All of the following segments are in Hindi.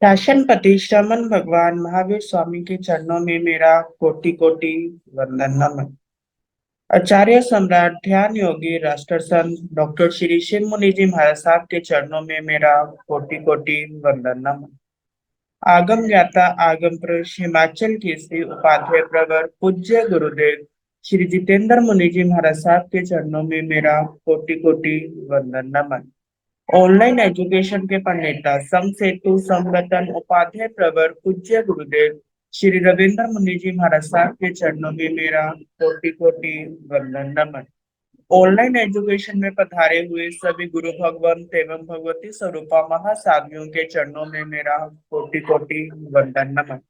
शासनपति श्रमण भगवान महावीर स्वामी के चरणों में मेरा कोटि कोटि वंदन नमन। आचार्य सम्राट ध्यान योगी राष्ट्र संत डॉक्टर श्री शिव मुनि जी महाराज साहब के चरणों में मेरा कोटि कोटि वंदन नमन। आगम ज्ञाता आगम पुरुष हिमाचल केसरी उपाध्याय प्रवर पूज्य गुरुदेव श्री जितेंद्र मुनि जी महाराज साहब के चरणों में मेरा कोटि कोटि वंदन नमन। ऑनलाइन एजुकेशन के प्रणेता सम सेतु संगठन उपाध्याय प्रवर पूज्य गुरुदेव श्री रविंद्र मुनि जी महाराज साहब के चरणों में मेरा कोटि कोटि वंदन नमन। ऑनलाइन एजुकेशन में पधारे हुए सभी गुरु भगवंत एवं भगवती स्वरूपा महासाधियों के चरणों में मेरा कोटि कोटि वंदन नमन।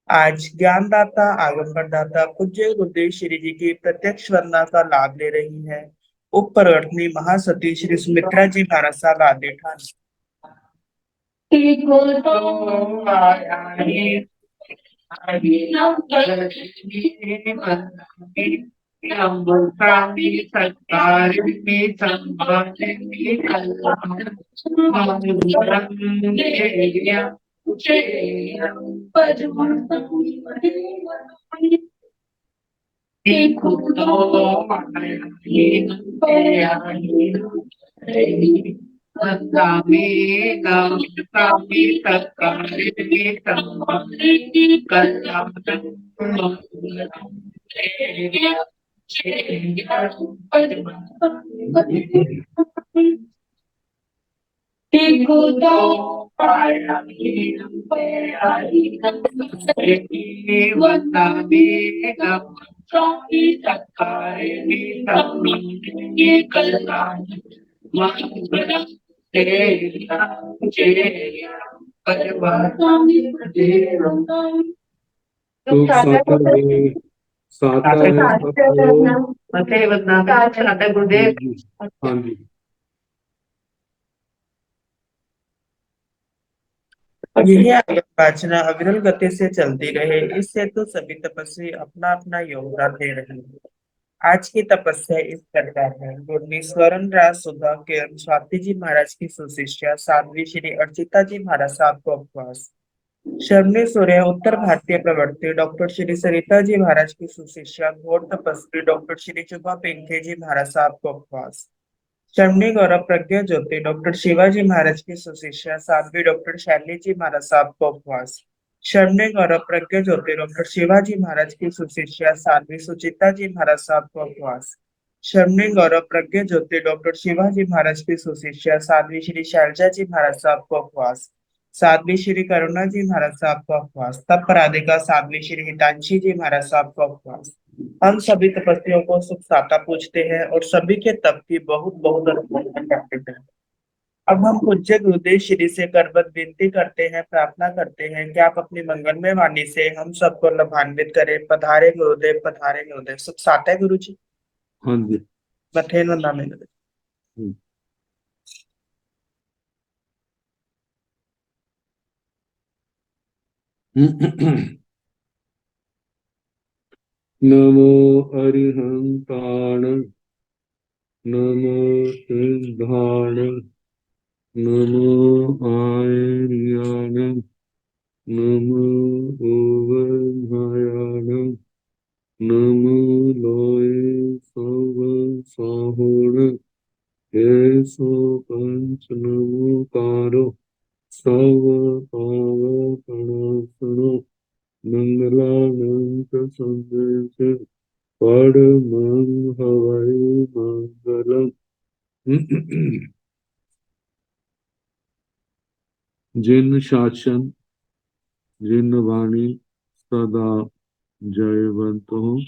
आज ज्ञानदाता आगमनदाता पूज्य गुरुदेव श्री जी की प्रत्यक्ष वंदना का लाभ ले रही है उप प्रवर्तनी महासती श्री सुमित्रा जी महाराज साहब आदि ठान। तो साता है गुरुदेव। हाँ जी। यही वाचना अविरल गति से चलती रहे, इससे तो सभी तपस्वी अपना अपना योगदान दे रहे हैं। आज की तपस्या इस प्रकार है। गुरनी स्वर्ण राज सुधा के स्वाति जी महाराज की सुशिष्या साध्वी श्री अर्चिता जी महाराज साहब को उपवास। शर्मणी सूर्य उत्तर भारतीय प्रवर्ती डॉक्टर श्री सरिता जी महाराज की सुशिष्या घोर तपस्वी डॉक्टर श्री चुबा पिंके जी महाराज साहब को उपवास। शर्मणी गौरव प्रज्ञा ज्योति डॉक्टर शिवाजी महाराज की सुशिष्या साध्वी डॉक्टर शैली जी महाराज साहब को उपवास। शर्मणी गौरव प्रज्ञा ज्योति डॉक्टर शिवाजी महाराज की सुशिष्या साध्वी सुचिता जी महाराज साहब को उपवास। शर्मणी गौरव प्रज्ञा ज्योति डॉक्टर शिवाजी महाराज की सुशिष्या साध्वी श्री शैलजा जी महाराज साहब को उपवास। साध्वी श्री करुणा जी महाराज साहब का उपवास। तप राधिका साध्वी श्री हितांशी जी महाराज साहब का उपवास। हम सभी तपस्वियों को सुख साता पूछते हैं और सभी के तप की बहुत बहुत अनुमोदना करते हैं। अब हम पूज्य गुरुदेव श्री से करबद्ध विनती करते हैं, प्रार्थना करते हैं कि आप अपनी मंगलमय वाणी से हम सबको लाभान्वित करें। पधारे गुरुदेव, पधारे गुरुदेव। सुख साता है गुरु जी। हाँ जी। मथे न नामे नमो अरिहंताण, नमो सिद्धाण, नमो आयर्याण, नमो ओवधायाण, नमो लोये सव साहोण, ऐसो पंच नमोकारो सव पाव प्रणसनो मंगलानंत संदेश परमं हवै मंगलम। जिन शासन जिन वाणी सदा जयवंत हो,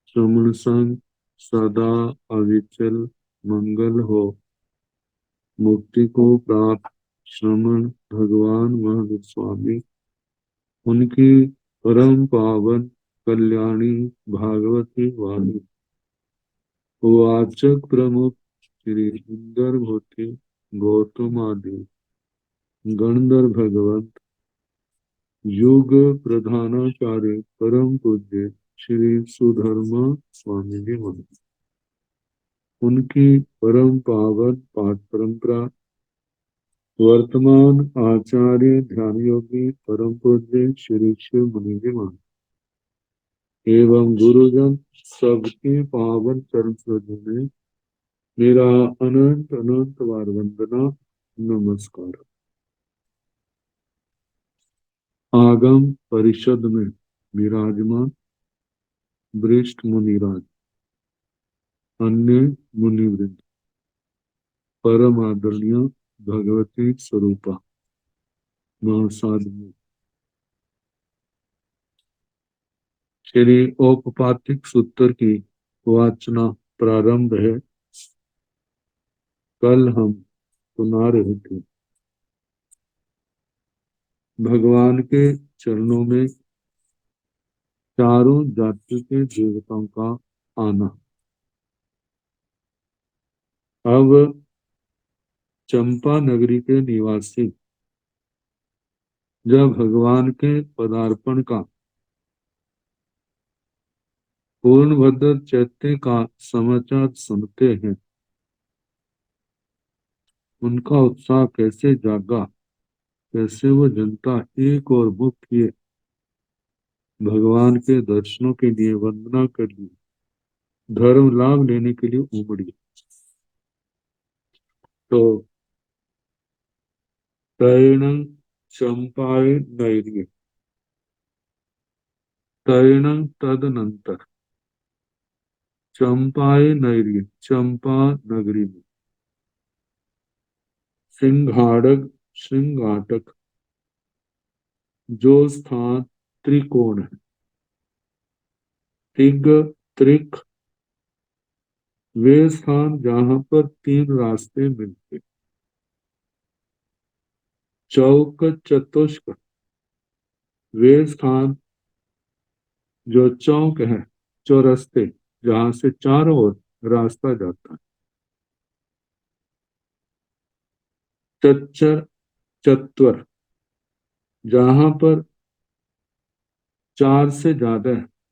श्रमण संग सदा अविचल मंगल हो। मुक्ति को प्राप्त श्रमण भगवान महावीर स्वामी, उनकी परम पावन कल्याणी भागवती वाणी वाचक प्रमुख श्री सुंदर भूति गौतम आदि गणधर भगवंत युग प्रधानाचार्य परम पूज्य श्री सुधर्मा स्वामी जी महाराज, उनकी परम पावन पाठ परंपरा वर्तमान आचार्य ध्यान योगी परम पूज्य श्री शिव मुनि जी महाराज एवं गुरुजन सबके पावन चरण सरोज में मेरा अनंत अनंत बार वंदना नमस्कार। आगम परिषद में विराजमान वरिष्ठ मुनिराज, अन्य मुनिवृंद, परम आदरणीय भगवती स्वरूपा महासाधु, श्री औपपातिक सूत्र की वाचना प्रारंभ है। कल हम सुना रहे थे भगवान के चरणों में चारों जाति के देवताओं का आना। अब चंपा नगरी के निवासी जब भगवान के पदार्पण का पूर्णभद्र चैत्य का समाचार सुनते हैं, उनका उत्साह कैसे जागा, कैसे वो जनता एक और मुख किए भगवान के दर्शनों के लिए, वंदना कर ली, धर्म लाभ लेने के लिए उमड़ी। तो तैणं चंपाए नैर्य, तैणं तदनंतर चंपाए नैर्य, चंपा नगरी में सिंघाड़क श्रृंगाटक जो स्थान त्रिकोण है, तिग त्रिक, वे स्थान जहां पर तीन रास्ते मिलते, चौक चतुष्क, वे स्थान जो चौक है, चौरस्ते जहां से चारों ओर रास्ता जाता है, चच्चर चत्वर जहां पर चार से ज्यादा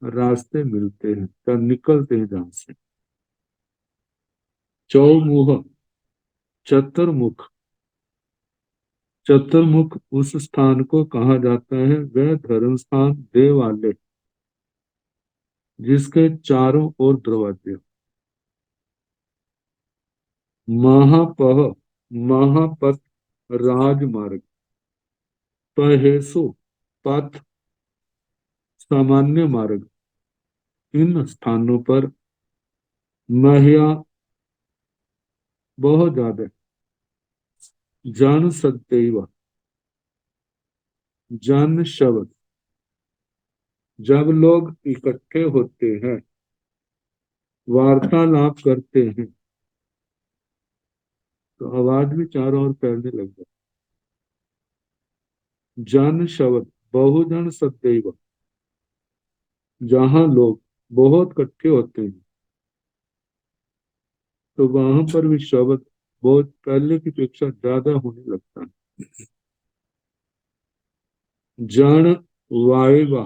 रास्ते मिलते हैं, निकलते हैं जहां से, चौमुख चतुर्मुख, चतुर्मुख उस स्थान को कहा जाता है, वह धर्म स्थान देवालय जिसके चारों ओर दरवाजे, महापह महापथ राजमार्ग, पहेसु पथ सामान्य मार्ग, इन स्थानों पर महिया बहुत ज्यादा जन सदैव, जन शब्द जब लोग इकट्ठे होते हैं, वार्तालाप करते हैं, तो आवाज भी चारों ओर फैलने लग जाती। जन शब्द बहुजन सदैव, जहां लोग बहुत इकट्ठे होते हैं, तो वहां पर भी शब्द बहुत पहले की अपेक्षा ज्यादा होने लगता है। जन वायवा,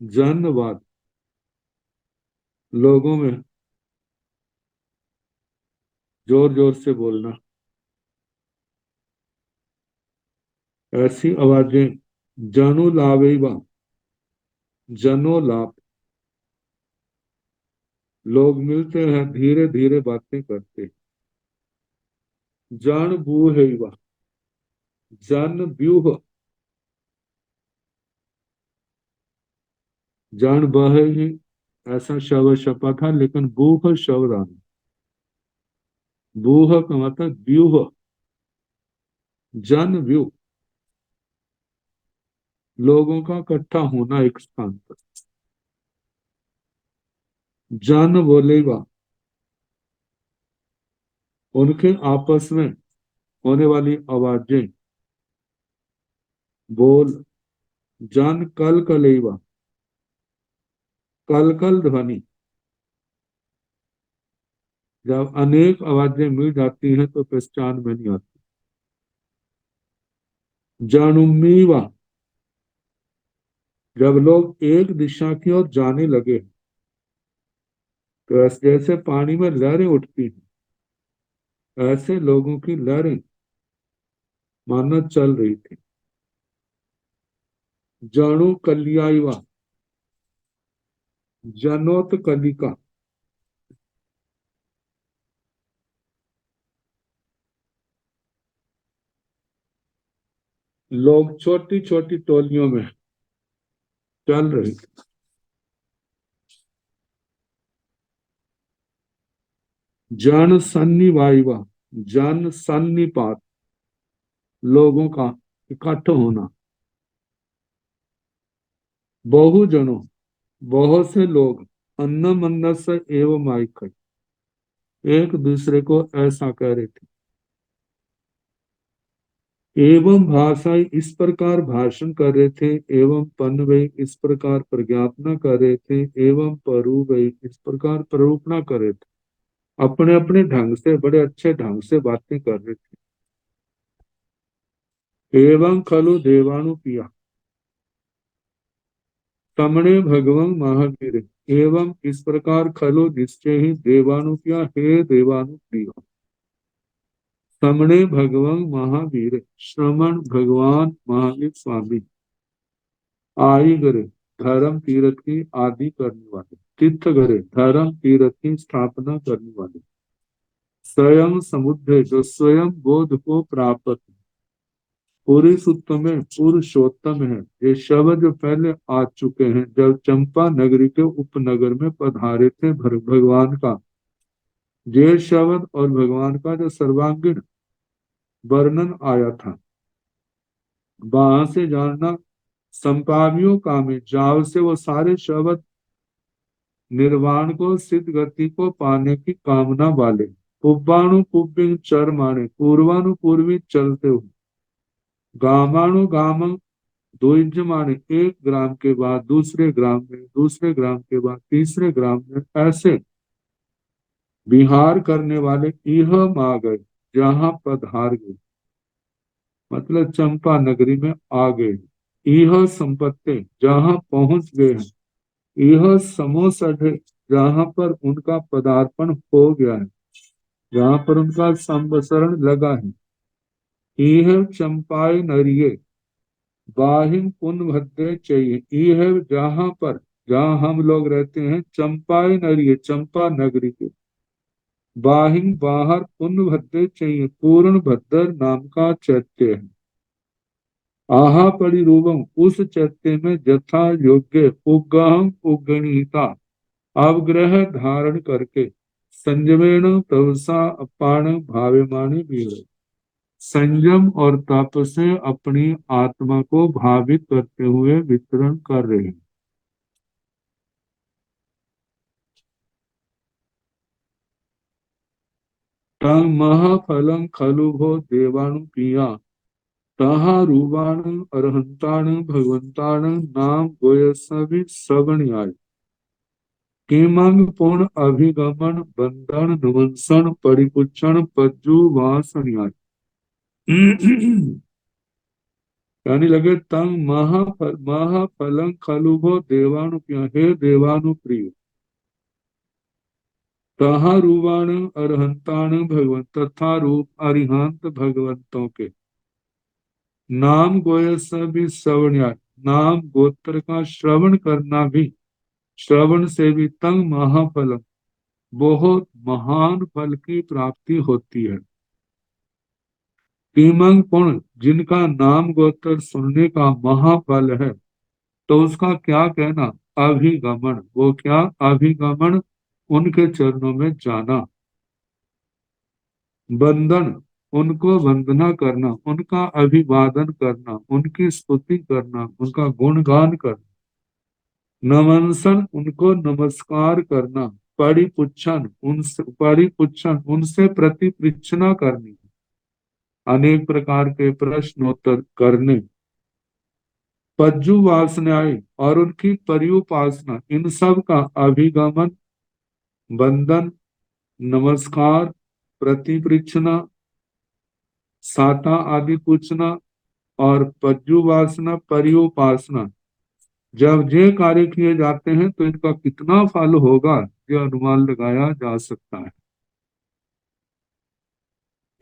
जनवाद, लोगों में जोर जोर से बोलना, ऐसी आवाजें, जनुलावेवा, जनोलाप, लोग मिलते हैं धीरे धीरे बातें करते, जन बूहेवा, जन व्यूह, जन बह ही ऐसा शब्द छपा था, लेकिन बूह शब्द आना, बूह का मतलब व्यूह, जन व्यू, लोगों का इकट्ठा होना एक स्थान पर, जन बोलेगा, उनके आपस में होने वाली आवाजें, बोल, जन कल कलेवा, कल कल ध्वनि, जब अनेक आवाजें मिल जाती हैं तो पहचान में नहीं आती, जानुमीवा, जब लोग एक दिशा की ओर जाने लगे तो जैसे पानी में लहरें उठती हैं, ऐसे लोगों की लहरें माना चल रही थी। जणु कलियावा, जनोत कलिका। लोग छोटी छोटी टोलियों में चल रहे थे। जन सन्निवायवा, जन सन्निपात, लोगों का इकट्ठ होना। बहुजनों, बहुत से लोग, अन्न मनस एवं आयकर, एक दूसरे को ऐसा कह रहे थे। एवं भाषा, इस प्रकार भाषण कर रहे थे। एवं पन वे, इस प्रकार प्रज्ञापना कर रहे थे। एवं परु वे, इस प्रकार प्ररूपणा कर रहे थे। अपने अपने ढंग से, बड़े अच्छे ढंग से बातें कर रहे थे। एवं खलु देवानु पिया, तमणे भगवं महावीर। एवं इस प्रकार खलु निश्चय ही देवानु पिया, हे देवानु प्रिय। तमणे भगवं महावीर, श्रमण भगवान महावीर स्वामी। आई गरे, धर्म तीर्थ की आदि करने वाले। तीर्थ गरे, धर्म तीर्थ की स्थापना करने वाले। स्वयं समुद्र, जो स्वयं बोध को प्राप्त, पुरुषोत्तम, पुरुषोत्तम है। ये शब्द जो पहले आ चुके हैं, जब चंपा नगरी के उपनगर में पधारे थे भगवान का, ये शब्द और भगवान का जो सर्वांगीण वर्णन आया था, वहां से जानना संपावियों का में जाव से वो सारे शब्द निर्वाण को, सिद्ध गति को पाने की कामना वाले। पुब्बाणु पुब्बिंग चर माने, पूर्वानु पूर्वी चलते हुए। गामाणु गाम द्विज माने, एक ग्राम के बाद दूसरे ग्राम में, दूसरे ग्राम के बाद तीसरे ग्राम में, ऐसे विहार करने वाले। इह आ गए, जहां पधार गए, मतलब चंपा नगरी में आ गए। इह संपत्ति, जहां पहुंच गए हैं। यह समोसढ़, जहां पर उनका पदार्पण हो गया है, जहां पर उनका संवसरण लगा है। यह चंपाई नरिये, बाहिन पुन भद्रे चाहिए। यह जहां पर, जहां हम लोग रहते हैं, चंपाई नरिये, चंपा नगरी के बाहिन, बाहर, पुन भद्रे चाहिए, पूर्ण भद्र नाम का चैत्य है। आहा परिरूपम, उस चैत्य में यथा योग्य उगहम उगणिता, अवग्रह धारण करके, संयमेण तपसा अपान भाव्यमाने भी, संयम और तप से अपनी आत्मा को भावित करते हुए वितरण कर रहे हैं। तंग महाफलम खलु भो देवाणु पिया, तहा रूपाण अरहंताण भगवंताण नाम गोयसवि श्रवण आय। किमंग पूर्ण अभिगमन बंधन नुवंसन परिपुच्छन पज्जु वासन आय। कहने लगे, तंग महाफलं खलुभो देवानु प्रिय, हे देवानु प्रिय। तहा रूपाण अरहंताण भगवंत, तथा रूप अरिहंत भगवंतों के। नाम गोयस भी श्रवण, नाम गोत्र का श्रवण करना भी, श्रवण से भी तंग महाफल, बहुत महान फल की प्राप्ति होती है। किमंग पुण्य, जिनका नाम गोत्र सुनने का महाफल है, तो उसका क्या कहना। अभिगमन, वो क्या, अभिगमन, उनके चरणों में जाना। बंधन, उनको वंदना करना, उनका अभिवादन करना, उनकी स्तुति करना, उनका गुणगान करना। नमनसन, उनको नमस्कार करना। परिपुच्छन, उनसे परिपुच्छन, उनसे प्रतिपृच्छना करनी, अनेक प्रकार के प्रश्नोत्तर करने। पज्जु वासनाएं, और उनकी पर्युपासना, इन सब का अभिगमन, वंदन, नमस्कार, प्रतिपृच्छना, साता आदि पूछना, और पज्जु वासना, पर्युपासना, जब ये कार्य किए जाते हैं तो इनका कितना फल होगा, यह अनुमान लगाया जा सकता है।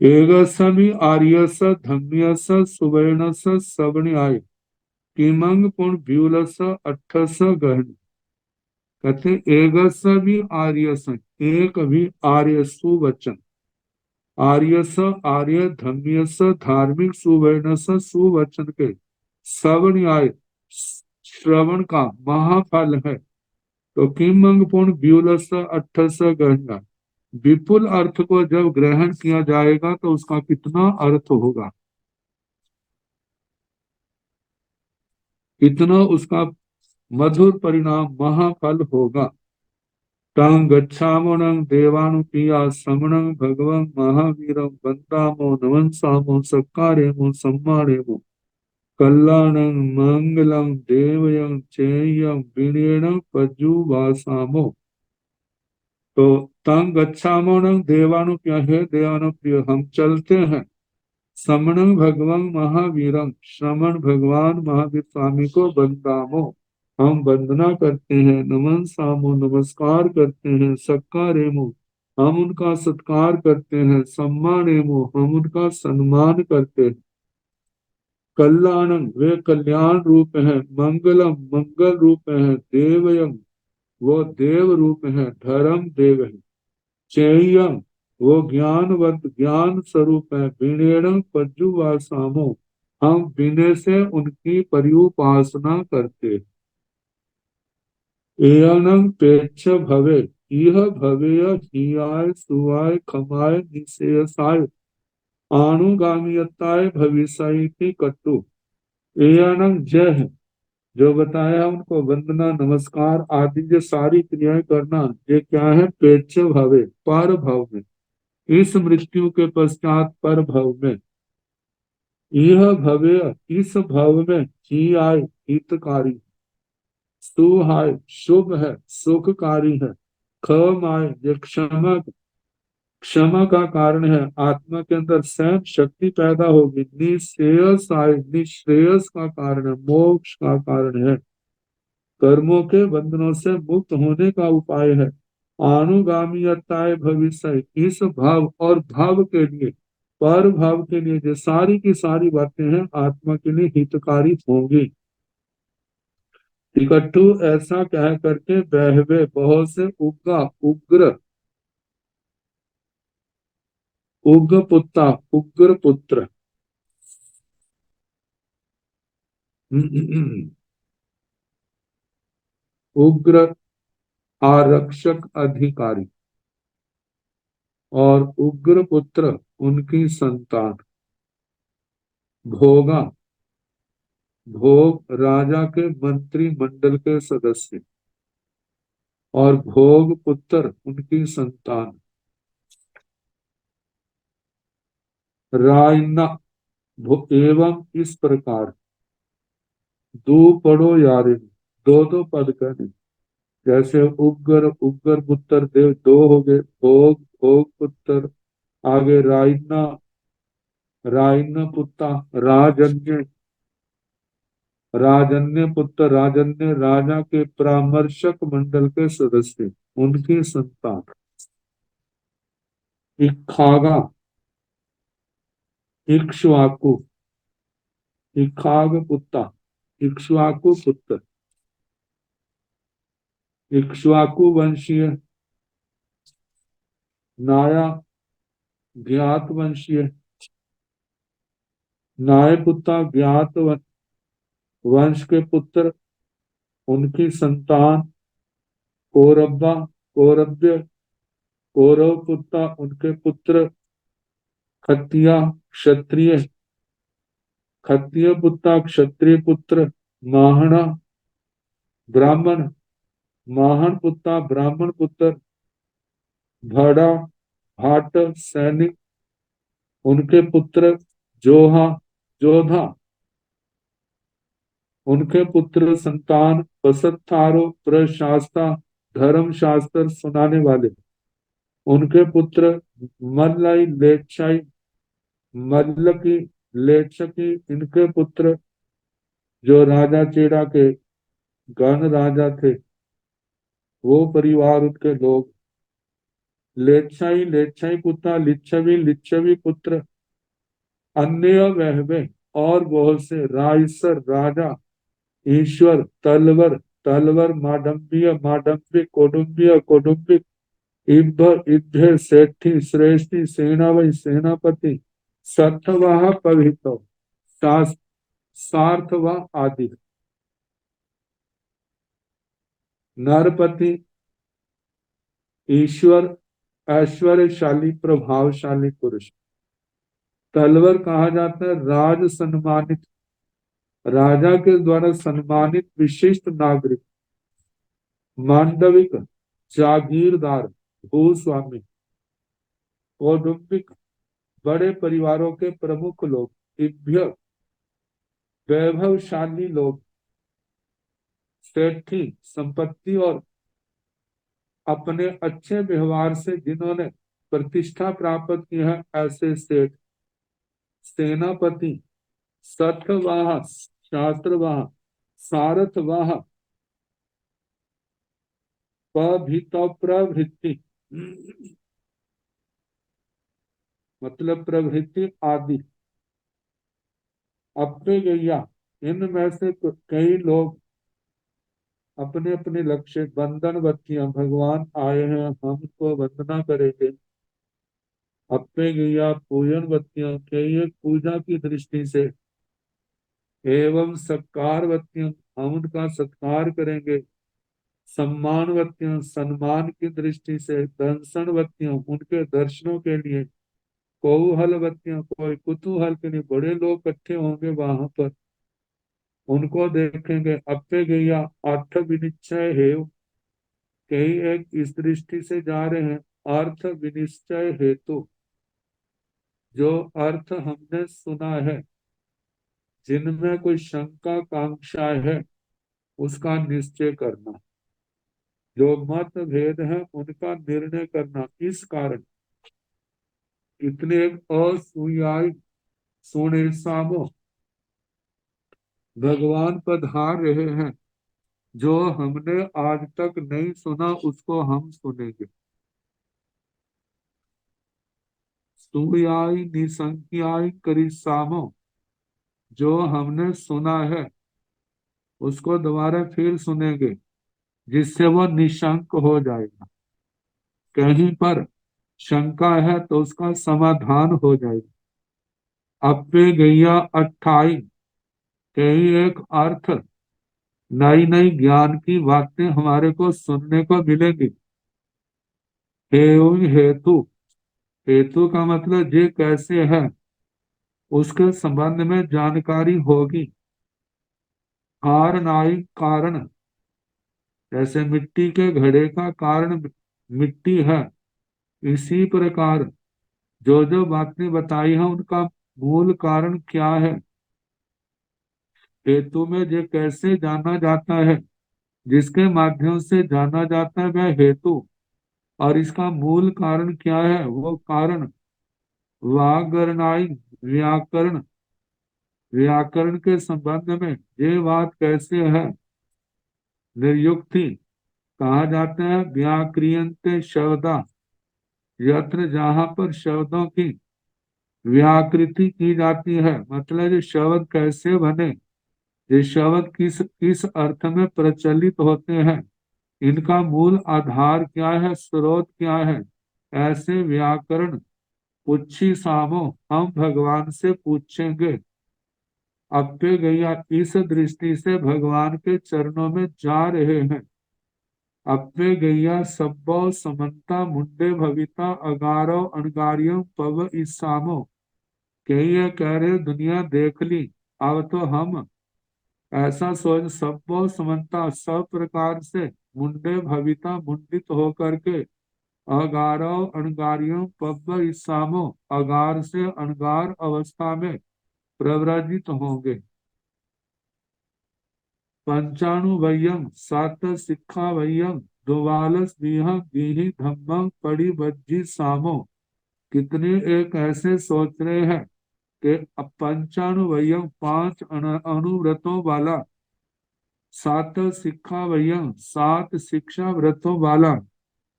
एगसमि आर्यस धम्यस सुवर्णस सवण्याय किमंग पुण व्यूलस अट्ठस गहन। कहते एगस भी आर्यस, एक भी आर्य सुवचन, आर्यस आर्य धम्यस धार्मिक सुवर्णस सुवचन के सवण्याय श्रवण का महाफल है। तो किमंग पुण व्यूलस अट्ठस गहन, विपुल अर्थ को जब ग्रहण किया जाएगा तो उसका कितना अर्थ होगा, कितना उसका मधुर परिणाम महाफल होगा। तं गच्छामो देवानुपिया श्रमणं भगवं महावीरं वन्दामो नमंसामो सत्कारेमो सम्मानेमो कल्याणं मंगलं देवयं चेयं विनयं पज्जुवासामो। तो तंग गच्छामो देवानुप्रिय, हे देवानुप्रिय हम चलते हैं। श्रमणं भगवं महावीरं, श्रमण भगवान महावीर स्वामी को वंदामो हम वंदना करते हैं। नमन सामो नमस्कार करते हैं। सत्कारेमो हम उनका सत्कार करते हैं। सम्मानेमो हम उनका सम्मान करते हैं। कल्याणं वे कल्याण रूप है। मंगलम मंगल रूप है। देवयं वो देव रूप है, धर्म देव है। चेयं वो ज्ञानवंत ज्ञान स्वरूप है। विनयं पज्जुवासामो हम विनय से उनकी पर्युपासना करते। एयनं पेच्छ भवे इह भवेय हियाय सुवाय खमाय निशेषाय आनुगामियताय भविष्यति कटु। एयनं जय है, जो बताया उनको वंदना नमस्कार आदि जो सारी क्रियाएं करना, ये क्या है? पेच्छ भवे पर भव में, इस मृत्यु के पश्चात पर भव में। यह भव्य इस भव में ही आय हितकारी, सुहाय शुभ है सुखकारी है। खमाय ये क्षमा क्षमा का कारण है। आत्मा के अंदर स्वयं शक्ति पैदा होगी। निश्रेयस आय निश्रेयस का कारण है, मोक्ष का कारण है, कर्मों के बंधनों से मुक्त होने का उपाय है। अनुगामीयताय भविष्य इस भाव और भाव के लिए, पर भाव के लिए जो सारी की सारी बातें हैं आत्मा के लिए हितकारी होंगी। इकट्ठू ऐसा कह करके बहवे बहुत से उग्गा उग्र उग्र पुत्ता उग्र पुत्र उग्र आरक्षक अधिकारी और उग्र पुत्र उनकी संतान। भोगा भोग राजा के मंत्री मंडल के सदस्य और भोग पुत्र उनकी संतान। रायना एवं इस प्रकार दो पढ़ो यारे, दो दो पद कहने। जैसे उग्र उग्र पुत्र देव दो हो गए, भोग भोग पुत्र, आगे रायना रायना पुत्र, राजन्य राजन्य पुत्र, राजन्य राजा के परामर्शक मंडल के सदस्य उनकी संतान। इक्खागा इक्ष्वाकु इक्खाग पुत्र इक्ष्वाकु पुत्र, इक्ष्वाकु वंशीय। नाया ज्ञात वंशीय, नाय पुत्र ज्ञात वंश के पुत्र उनकी संतान। कौरब्बा कौरव्य कौरव पुत्र उनके पुत्र। खतिया क्षत्रिय क्षत्रिय पुत्र क्षत्रिय पुत्र। माहना ब्राह्मण माहन पुत्र ब्राह्मण पुत्र। भाड़ा भाट सैनिक उनके पुत्र। जोहा जोधा उनके पुत्र संतान। पसत्तारो प्रशास्ता धर्म शास्त्र सुनाने वाले उनके पुत्र। मल्लाई लेच्छाई मल्ल की लेच्छकी इनके पुत्र। जो राजा चेड़ा के गण राजा थे वो परिवार उनके लोग। लेच्छाई लेच्छाई पुत्र, लिच्छवी लिच्छवी पुत्र, अन्य वहवे और बहुत से, रायसर राजा, ईश्वर, तलवर तलवर, माडम्बिय माडम्बिक, कौडुंबिय कौडुंबिक, इब्ब इब्भे, सेठी श्रेष्ठी, सेनावई सेनापति, सत्तवाह पवितो, शास- सार्थवाह आदि। नरपति, ईश्वर, ऐश्वर्यशाली प्रभावशाली पुरुष। तलवर कहा जाता है राज सम्मानित, राजा के द्वारा सम्मानित विशिष्ट नागरिक। मांडविक, जागीरदार, भूस्वामी। कौटुंबिक, बड़े परिवारों के प्रमुख लोग। इभ्य, वैभवशाली लोग। सेठी, संपत्ति और अपने अच्छे व्यवहार से जिन्होंने प्रतिष्ठा प्राप्त की है, ऐसे सेठ। सेनापति, सत्यवाह, शास्त्रवाह, सारथवाह, प्रभृति, मतलब प्रवृत्ति आदि। अपने गैया, इनमें से कई लोग अपने अपने लक्ष्य, बंधन बत्तियां, भगवान आए हैं हमको वंदना करेंगे। अपने गैया पूजन बत्तियां, कई एक पूजा की दृष्टि से। एवं सत्कार बत्तियां, हम उनका सत्कार करेंगे। सम्मान बत्तियां, सम्मान की दृष्टि से। दर्शन बत्तियां, उनके दर्शनों के लिए। कौतूहल बत्तियां, कोई कुतूहल के लिए, बड़े लोग इकट्ठे होंगे वहां पर, उनको देखेंगे। अपे गैया अर्थ विनिश्चय है, कई एक इस दृष्टि से जा रहे हैं। अर्थ विनिश्चय हेतु, जो अर्थ हमने सुना है, जिनमें कोई शंका कांक्षा है, उसका निश्चय करना। जो मत भेद है उनका निर्णय करना। इस कारण इतने एक असुयाई सोने सामो भगवान पधार रहे हैं। जो हमने आज तक नहीं सुना उसको हम सुनेंगे। सुयाई निसंख्याई करिसामो, जो हमने सुना है उसको दोबारा फिर सुनेंगे, जिससे वो निशंक हो जाएगा। कहीं पर शंका है तो उसका समाधान हो जाएगा। अप्पे गैया अट्ठाई, कहीं एक अर्थ, नई नई ज्ञान की बातें हमारे को सुनने को मिलेगी। हेयु हेतु, हेतु का मतलब ये कैसे है, उसके संबंध में जानकारी होगी। कारणाई, कारण, जैसे मिट्टी के घड़े का कारण मिट्टी है, इसी प्रकार जो जो बातें बताई हैं उनका मूल कारण क्या है। हेतु में ये कैसे जाना जाता है, जिसके माध्यम से जाना जाता है वह हेतु, और इसका मूल कारण क्या है, वो कारण। वागरणाई, व्याकरण, व्याकरण के संबंध में ये बात कैसे है। निर्युक्ति, कहा जाता है व्याक्रियंते शब्दा, यत्र जहां पर शब्दों की व्याकृति की जाती है, मतलब ये शब्द कैसे बने, ये शब्द किस किस अर्थ में प्रचलित होते हैं, इनका मूल आधार क्या है, स्रोत क्या है, ऐसे व्याकरण पुच्छी सामो हम भगवान से पूछेंगे। अप्पे गैया इस दृष्टि से भगवान के चरणों में जा रहे हैं। अप्पे गैया सब्बो समन्ता मुंडे भविता अगारो अणगारियों पव ईसामो, कई ये कह रहे दुनिया देख ली, अब तो हम ऐसा सोच सब्बो समन्ता सब प्रकार से, मुंडे भविता मुंडित होकर के, अगारो अणगारियों पव ईसामो अगार से अणगार अवस्था में प्रव्रजित होंगे। पंचाणु वयम सात सिक्खा वयम, दुवालस बीह बीही धम्मं पड़ी बज्जी सामो, कितने एक ऐसे सोच रहे हैं कि पंचाणु वयम पांच अनुव्रतों वाला, सात सिक्खा वयम सात शिक्षा व्रतों वाला,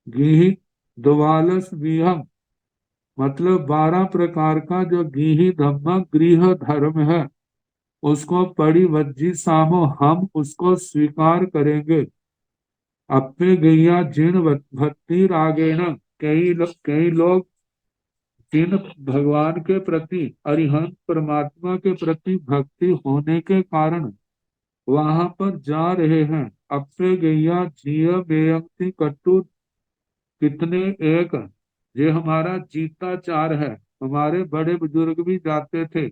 गीही द्वालस विहम मतलब 12 प्रकार का जो गीही धम्म गृह धर्म है, उसको परिवज्जी सामो हम उसको स्वीकार करेंगे। अप्पे गैया जिन भक्ति रागेण कई लोग जिन भगवान के प्रति अरिहंत परमात्मा के प्रति भक्ति होने के कारण वहां पर जा रहे हैं। अप्पे गैया जिय बेयंती कटु कितने एक, ये हमारा जीताचार है। हमारे बड़े बुजुर्ग भी जाते थे,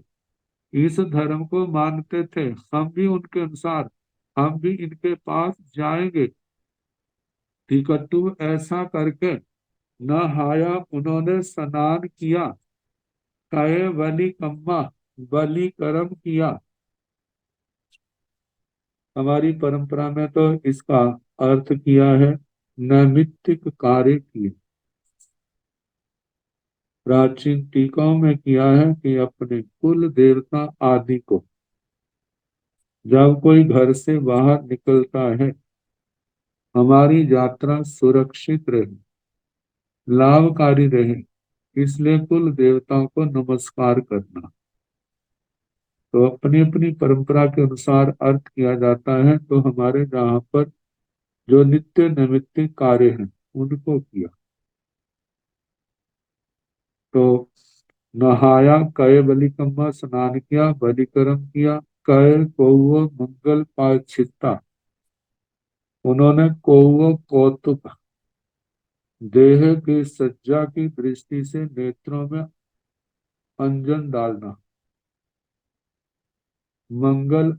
इस धर्म को मानते थे, हम भी उनके अनुसार हम भी इनके पास जाएंगे। टिकट्टू ऐसा करके नहाया, उन्होंने स्नान किया। कहे बलि कम्मा बलि कर्म किया। हमारी परंपरा में तो इसका अर्थ किया है नैमित्तिक कार्य किए। प्राचीन टीकाओं में किया है कि अपने कुल देवता आदि को जब कोई घर से बाहर निकलता है, हमारी यात्रा सुरक्षित रहे, लाभकारी रहे, इसलिए कुल देवताओं को नमस्कार करना। तो अपनी अपनी परंपरा के अनुसार अर्थ किया जाता है। तो हमारे यहाँ पर जो नित्य नैमित्तिक कार्य हैं उनको किया। तो नहाया, कय बलिकम्मा स्नान किया, बलिकर्म किया। कय कौव मंगल पाचिता, उन्होंने कौव कौतुक देह की सज्जा की दृष्टि से नेत्रों में अंजन डालना, मंगल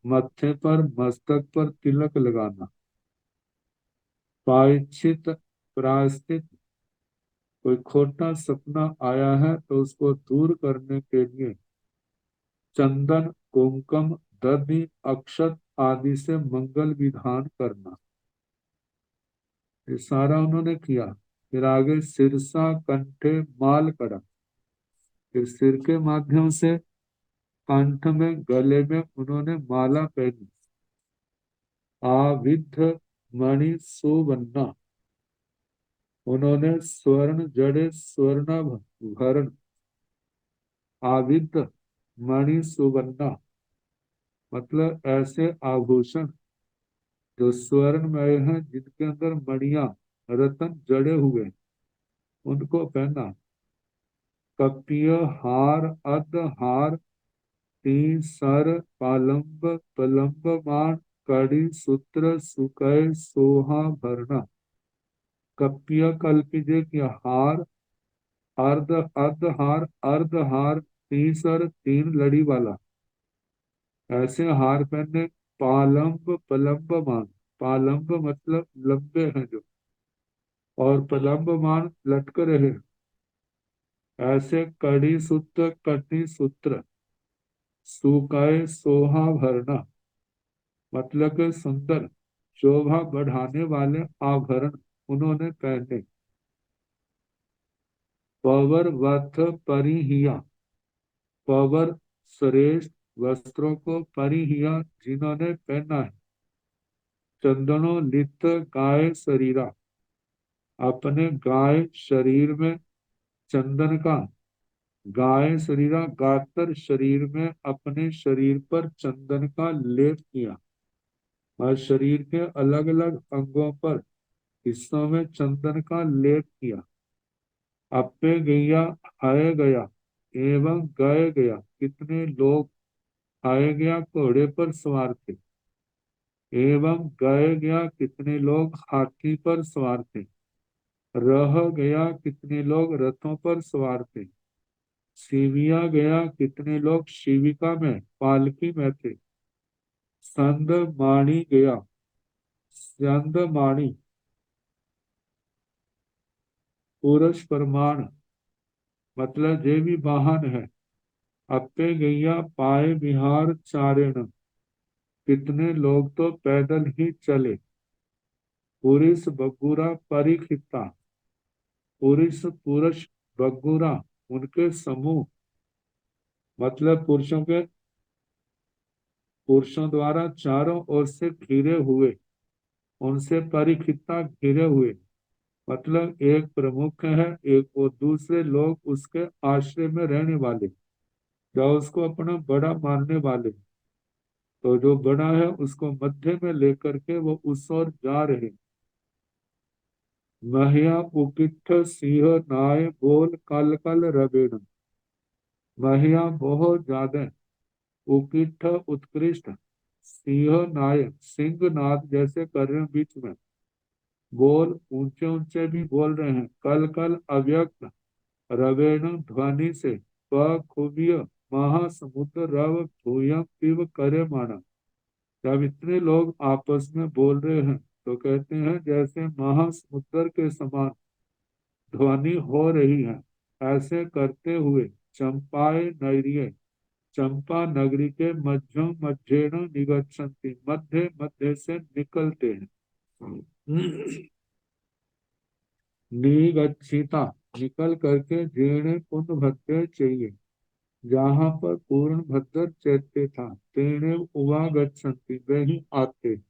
मत्थे पर मस्तक पर तिलक लगाना, प्रायश्चित प्रायश्चित कोई खोटा सपना आया है तो उसको दूर करने के लिए चंदन कुमकुम दधि अक्षत आदि से मंगल विधान करना, ये सारा उन्होंने किया। फिर आगे सिरसा कंठे माल कड़ा, फिर सिर के माध्यम से कंठ में गले में उन्होंने माला पहनी। आविद्ध मणि सुवन्ना, उन्होंने स्वर्ण जड़े स्वर्णाभरण आविद्ध मणि सुवन्ना मतलब ऐसे आभूषण जो स्वर्णमय हैं, जिनके अंदर मणियां रतन जड़े हुए, उनको पहना। कपिय हार अध हार तीन सर पालंब पलंब मान कड़ी सूत्र सुकय सोहा भरना। कपिय कल्पिजे की हार, अर्ध हार तीसर तीन लड़ी वाला, ऐसे हार पहने। पालंब पलंब मान, पालंब मतलब लंबे हैं जो, और पलंब मान लटक रहे, ऐसे कड़ी सूत्र कटी सूत्र सुकाए सोहा भरना मतलब के सुंदर शोभा बढ़ाने वाले आभरण उन्होंने पहने। पवर वथ परिहिया, पवर श्रेष्ठ वस्त्रों को परिहिया जिन्होंने पहना है। चंदनो लित गाय शरीरा, अपने गाय शरीर में चंदन का, गाय शरीरा गातर शरीर में अपने शरीर पर चंदन का लेप किया, और शरीर के अलग अलग अंगों पर हिस्सों में चंदन का लेप किया। अप्पे गैया आए गया एवं गए गया, कितने लोग आए गया घोड़े पर सवार थे, एवं गए गया कितने लोग हाथी पर सवार थे, रह गया कितने लोग रथों पर सवार थे, शिविया गया कितने लोग शिविका में पालकी में थे, संद माणी गया, संद माणी पुरुष प्रमाण मतलब जे भी वाहन है। अप्पे गैया पाए बिहार चारण, कितने लोग तो पैदल ही चले। पुरुष बगुरा परिखिता, पुरुष बगुरा उनके समूह मतलब पुरुषों द्वारा चारों ओर से घिरे हुए, उनसे परिखिता घिरे हुए। मतलब एक प्रमुख है, एक वो दूसरे लोग उसके आश्रय में रहने वाले या उसको अपना बड़ा मानने वाले। तो जो बड़ा है उसको मध्य में लेकर के वो उस ओर जा रहे। महिया उकिठ सिंह नाय बोल कल कल रवेण। महिया बहुत ज्यादा, उकिठ उत्कृष्ट, सिंह नाय सिंह नाद जैसे कर रहे हैं बीच में, बोल ऊंचे ऊंचे भी बोल रहे हैं, कल कल अव्यक्त, रवेण ध्वनि से, खूबिय महासमुद्र रव भूयं पिब करे माना। जब इतने लोग आपस में बोल रहे हैं तो कहते हैं जैसे महासमुद्र के समान ध्वनि हो रही है। ऐसे करते हुए चंपाए नगरीय, चंपा नगरी के मध्यम मध्येन निगच्छन्ति, मध्य मध्य से निकलते हैं। निगच्छिता निकल करके जीर्ण पुण्य भद्र चाहिए, जहाँ पर पूर्ण भद्र चैत्य था, तेणे उवागच्छन्ति वे ही आते।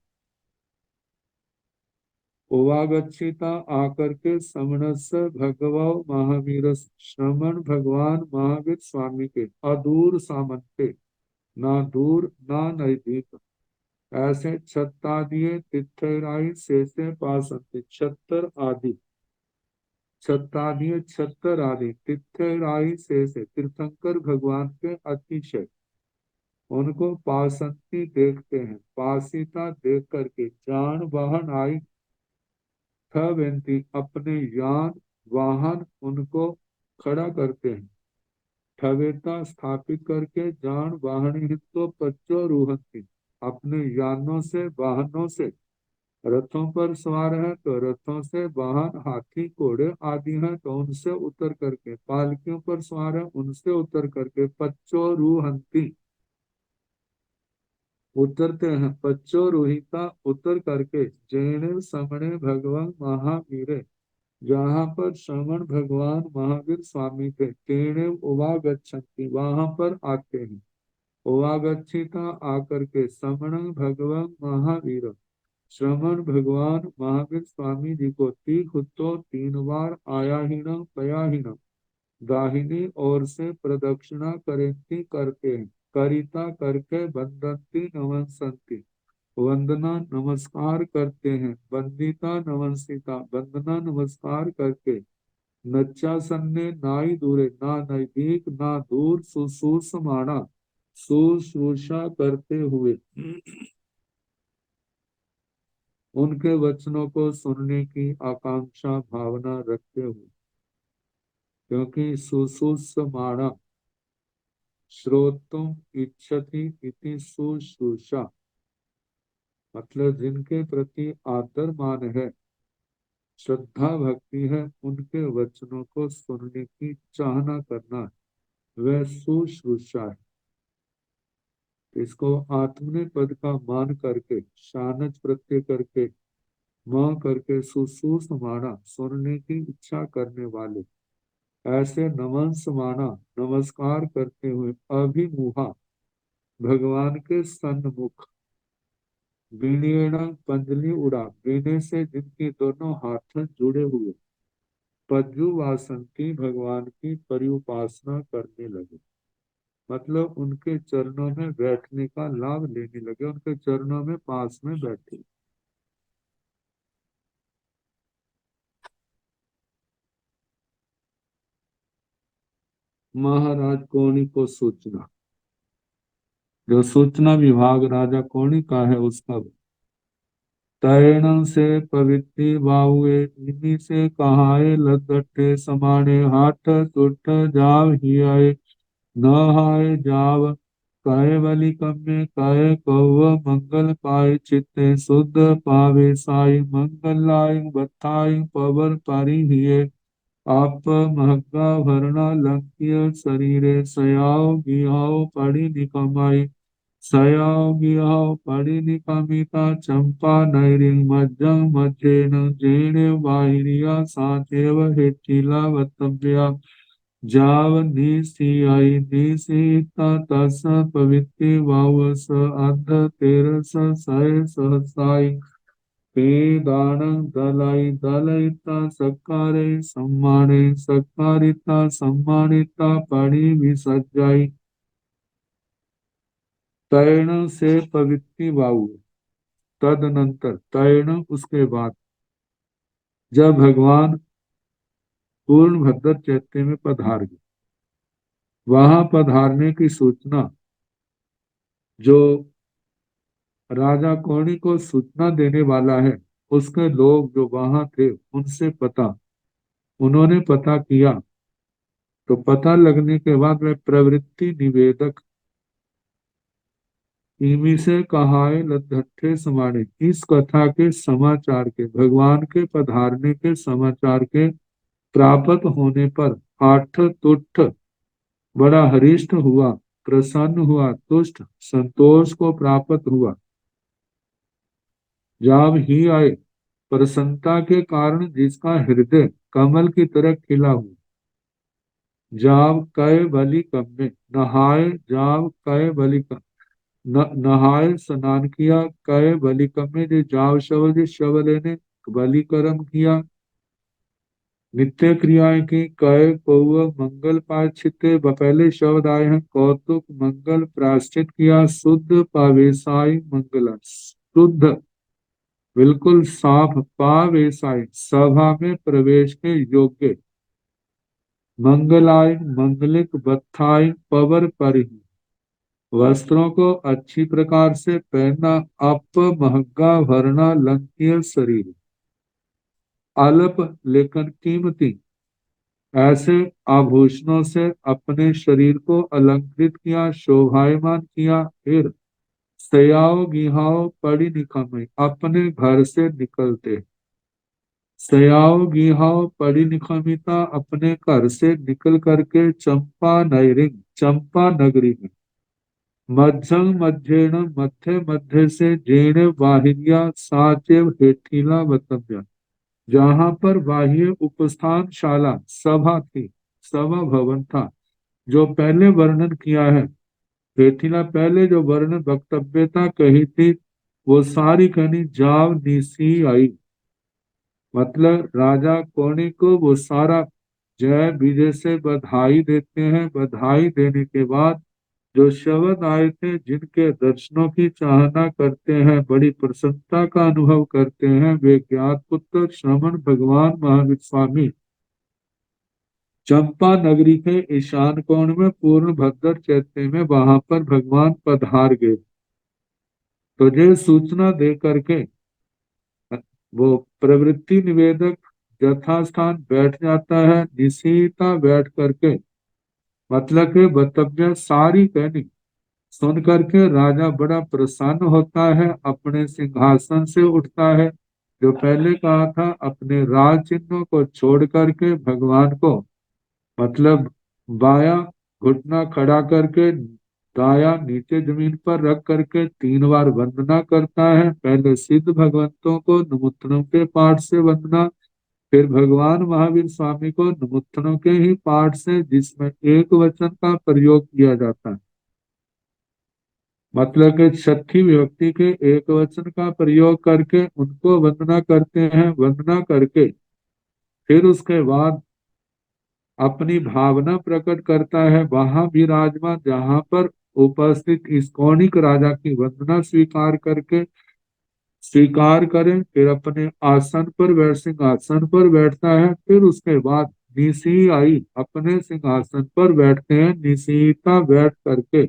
उवागच्छिता आकर के समणस भगवो महावीर, श्रमण भगवान महावीर स्वामी के अदूर सामंते, ना दूर ना नजदीक, ऐसे छत्तादिये तिथराई से पासंते, छत्तर आदि, छत्तादिये छत्तर आदि, तिथराई से तीर्थंकर भगवान के अतिशय उनको पासंती देखते हैं, पासिता देख करके जान वाहन आई, ठवेंती अपने यान वाहन उनको खड़ा करते हैं, ठवेता स्थापित करके जान वाहन हितो पच्चो रूहंती, अपने यानों से वाहनों से, रथों पर सवार है तो रथों से, वाहन हाथी घोड़े आदि हैं तो उनसे उतर करके, पालकियों पर सवार है उनसे उतर करके, पच्चो रूहंती उतरते हैं, पच्चो रोहिता उतर करके, जैन समणे भगवान महावीर, जहाँ पर श्रवण भगवान महावीर स्वामी थे, तेणे उवागच्छन्ति वहां पर आते हैं। उवागच्छिता आकर के समण भगवान महावीर, श्रवण भगवान महावीर स्वामी जी को तीखुतो 3 बार आयाहीन पयाहीन, दाहिनी ओर से प्रदक्षिणा करेंती करते हैं, करिता करके बंदंती नमस्सन्ति वंदना नमस्कार करते हैं, वंदिता नमस्सिता वंदना नमस्कार करके, नच्चासन्ने नाई दूरे ना नजदीक ना दूर, सुश्रूषमाणा शुश्रूषा करते हुए, उनके वचनों को सुनने की आकांक्षा भावना रखते हुए, क्योंकि सुश्रूषमाणा श्रोतुम इच्छति इति शुश्रूषा, मतलब जिनके प्रति आदर मान है, श्रद्धा भक्ति है, उनके वचनों को सुनने की चाहना करना, वह शुश्रूषा है। इसको आत्मने पद का मान करके, शानच प्रत्यय करके, म करके, सुसूस माना सुनने की इच्छा करने वाले, ऐसे नमन माना नमस्कार करते हुए, अभिमुहा भगवान के सन्मुख, बीणेण पंजलि उड़ा बीने से जिनकी दोनों हाथ जुड़े हुए, पज्जु वासन की भगवान की परिउपासना करने लगे, मतलब उनके चरणों में बैठने का लाभ लेने लगे, उनके चरणों में पास में बैठे। महाराज कोणी को सूचना, जो सूचना विभाग राजा कोणी का है उसका, तैरण से पवित्री बाहुए, इन्हीं से कहाए लदटे समाने, हाथ टूट जाव ही आए, न हाय जाव काय बलि कम्मे, काय कौव मंगल पाए, चित्ते शुद्ध पावे साई, मंगल लाय बथाई पवर पारी हिए, आप महगा भरना लंकिय शरीरे, सयाओ गिहाओ पड़ी निकमाई, सयाओ गिहाओ पड़ी निकमिता, चंपा नैरिंग मज्जं मज्जेन, जेणे बाहिरिया साचेव हेठिला वतव्या, जाव निसी आई निसीता तस पवित्र वावस, अध तेरस सय सहसाई, ते दान दलाई दलयिता सत्कारे सम्माने सत्कारिता सम्मानिता पड़ी विसज्जाई तैर्ण से पवित्री वायु। तदनंतर तैर्ण उसके बाद जब भगवान पूर्ण भद्र चैत्य में पधार गए, वहां पधारने की सूचना जो राजा कौड़ी को सूचना देने वाला है, उसके लोग जो वहां थे उनसे उन्होंने पता किया। तो पता लगने के बाद वह प्रवृत्ति निवेदक इमी से कहाए लद्धठे समाने, इस कथा के समाचार के, भगवान के पधारने के समाचार के प्राप्त होने पर आठ तुठ बड़ा हरिष्ट हुआ, प्रसन्न हुआ, तुष्ट संतोष को प्राप्त हुआ। जब ही आए प्रसन्नता के कारण जिसका हृदय कमल की तरह खिला हुआ। जाव कय बलि कम्मे नहाए, जाव कय बलि नहाए स्नान किया, कय बलि कम्मे जो जाव शव जो शव लेने बलि कर्म किया, नित्य क्रियाएं की, कय पौव मंगल पाचिते पहले शब्द आए हैं, कौतुक मंगल प्रायश्चित किया, शुद्ध पावेशाई मंगला, शुद्ध बिल्कुल साफ पावेशाई सभा में प्रवेश के योग्य, मंगलाय मंगलिक बत्थाई पवर परिहि, वस्त्रों को अच्छी प्रकार से पहनना, अप महंगा भरना लंकीय शरीर, अल्प लेकिन कीमती ऐसे आभूषणों से अपने शरीर को अलंकृत किया, शोभायमान किया। फिर सयाओ गिहाओ पड़ी निकम्मे अपने घर से निकलते, सयाओ गिहाओ पड़ी निकमिता अपने घर से निकल करके चंपा नैरिंग चंपा नगरी में, मध्यम मध्येण मध्य मध्य से जेण वाहिनिया साचेव हेठीला वतव्य, जहां पर बाह्य उपस्थानशाला सभा थी, सभा भवन था, जो पहले वर्णन किया है। हेठीला पहले जो वर्णन वक्तव्यता कही थी वो सारी कहनी जाव निसी आई, मतलब राजा कोणी को वो सारा जय विजय से बधाई देते हैं। बधाई देने के बाद जो शब्द आए थे, जिनके दर्शनों की चाहना करते हैं, बड़ी प्रसन्नता का अनुभव करते हैं, वे ज्ञात पुत्र श्रवण भगवान महावीर स्वामी चंपा नगरी के ईशान कोण में पूर्ण भद्र चैत्य में वहां पर भगवान पधार गए। तो ये सूचना दे करके वो प्रवृत्ति निवेदक यथास्थान बैठ जाता है, निशीता बैठ करके, मतलब के वक्तव्य सारी कहनी सुन करके राजा बड़ा प्रसन्न होता है, अपने सिंहासन से उठता है। जो पहले कहा था अपने राज चिन्हों को छोड़ करके भगवान को, मतलब बाया घुटना खड़ा करके दाया नीचे जमीन पर रख करके 3 बार वंदना करता है। पहले सिद्ध भगवंतों को नुमुत्तनों के पाठ से वंदना, फिर भगवान महावीर स्वामी को नुमुत्तनों के ही पाठ से, जिसमें एक वचन का प्रयोग किया जाता है, मतलब के छठी विभक्ति के एक वचन का प्रयोग करके उनको वंदना करते हैं। वंदना करके फिर उसके बाद अपनी भावना प्रकट करता है, वहां विराजमान जहां पर उपस्थित इस कौणिक राजा की वंदना स्वीकार करें, फिर अपने आसन पर सिंहासन पर बैठता है। फिर उसके बाद निसी आई अपने सिंहासन पर बैठते हैं, निसीता बैठ करके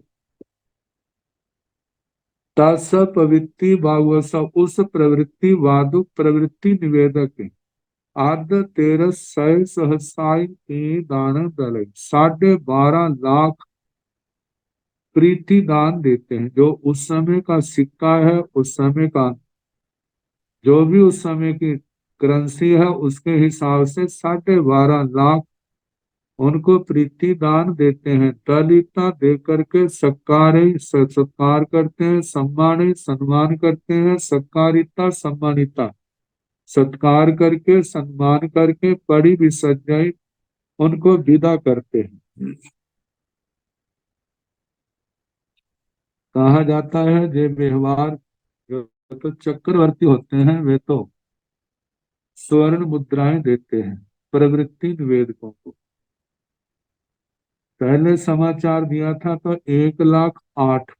तस प्रवृत्ति भागवत उस प्रवृत्ति वादुक प्रवृत्ति निवेदक आद्य 1300 सहसाई के दान दल 12.5 लाख प्रीति दान देते हैं। जो उस समय का सिक्का है, उस समय का जो भी उस समय की करेंसी है, उसके हिसाब से 12.5 लाख उनको प्रीति दान देते हैं। दलिता दे करके सत्कार करते हैं, सम्मान करते हैं, सत्कारिता सम्मानिता सत्कार करके सम्मान करके बड़ी विसर्जय उनको विदा करते हैं। कहा जाता है ये व्यवहार जो तो चक्रवर्ती होते हैं वे तो स्वर्ण मुद्राएं देते हैं प्रवृत्ति निवेदकों को। पहले समाचार दिया था तो 1,08,000।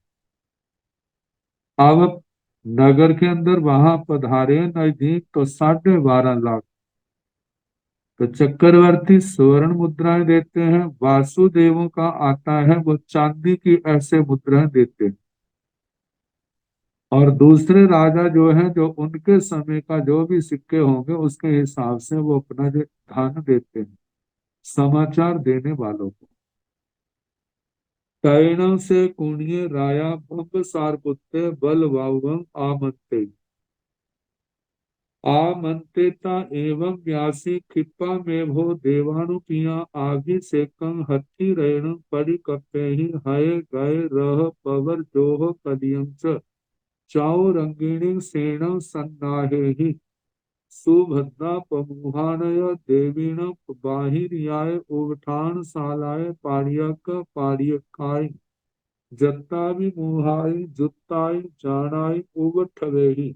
अब नगर के अंदर वहां पधारे नजदीक तो 12.5 लाख। तो चक्रवर्ती स्वर्ण मुद्राएं देते हैं, वासुदेवों का आता है वो चांदी की ऐसे मुद्राएं देते हैं। और दूसरे राजा जो है, जो उनके समय का जो भी सिक्के होंगे उसके हिसाब से वो अपना जो धन देते हैं समाचार देने वालों को। तैण से कुणिय राया बम्ब सारपुत्ते बल वाउवं आमंते। आमंत्रिता एवं व्यासी कृपा में भो देवानुपिया आभिषेकं हठि रेण परिकप्यहि हय गय रह पवर जोह कलियं च चाउरंगिणी सेण सन्नाहेहि सुभद्रा पमुहानय देवीण बाहिर्याय उवठान शालाय पार्यक पार्यकाय जत्ता विमोहाय जुत्ताय जानाय उवठवेहि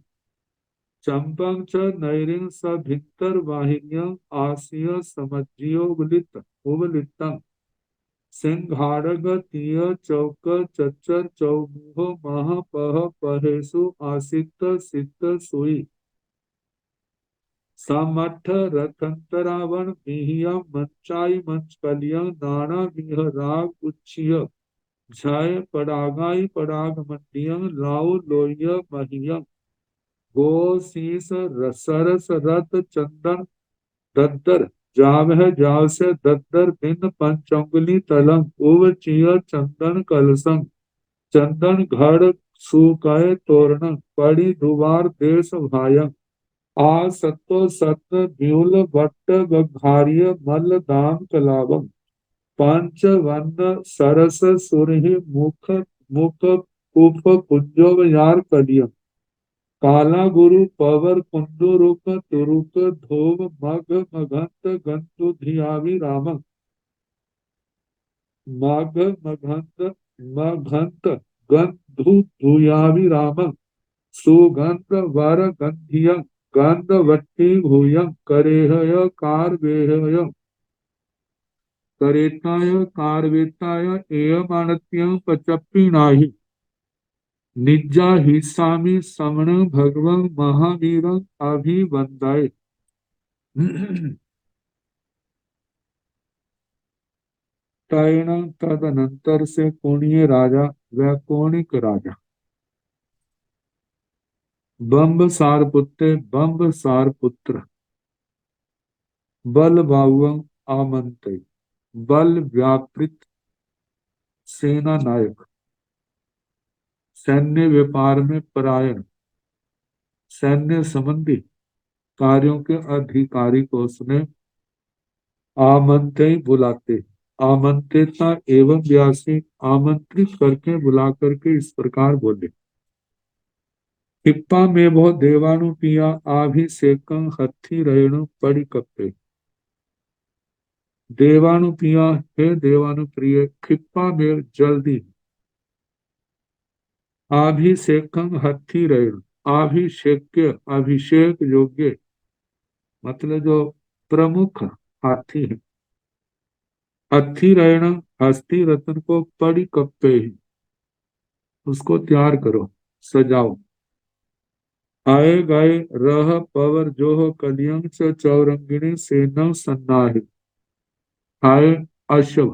चंपं च नैरिं स भित्तर वाहिन्यं आस्य समज्जियोगलित उबलितं सिंहाड़ग तीय चौक चच्चर चौमुह मह पह पहेसु आसित सित सुई समठ रथंतरावण मिहिया मंचाई मंच कलिया नाना मिह राग उच्छिय झाय परागाई पराग मंडियं लाउ लोह्य महियं गो शीस सरस रत चंदन दद्दर जाव है जाव से दद्दर भिन्न पंचंगुली तलंग उव चिय चंदन कलसंग चंदन घड़ सुकाय तोरण पड़ी दुवार देश भायं आ सत्तो सत व्यूल भट्ट बघार्य मल दाम कलावम पांच वन्न सरस सुरहि मुख मुख उप कुंजो यार कलियम काला गुरु पवर कुंदु रुक तुरुक धोव मग मघंत गंतु धियावि राम मग मघंत मघंत गंधु धुयावि राम सुगंध वर गंधियं गंधवट्टी भूयं करेहय कारवेहय करेताय कारवेताय एयमानत्यं पचप्पी नाही निज्जा हिस्सामि समण भगवं महावीरं अभिवंदाय। तैण तदनंतर से कोणीय राजा व कोणिक राजा बम्ब सार पुत्र बल बाहुवं आमंत्य बल व्यापृत सेना नायक सैन्य व्यापार में परायण सैन्य संबंधी कार्यों के अधिकारी को उसने आमंत्रित बुलाते आमंत्रिता एवं व्यासी आमंत्रित करके बुला करके इस प्रकार बोले। पिप्पा में बहु देवानु पिया आभिषेकं हथि रेणु पड़ी कप्पे। देवानु पिया हे देवानु प्रिय खिप्पा में जल्दी अभिषेकं हथि रेणु अभिषेक योग्य मतलब जो प्रमुख हाथी है हथी रहना हस्ती रत्न को पड़ी कप्पे ही उसको तैयार करो सजाओ आए गाए रह पवर जोह कलियं च चौरंगिणी सेना सन्नाहि आए अश्व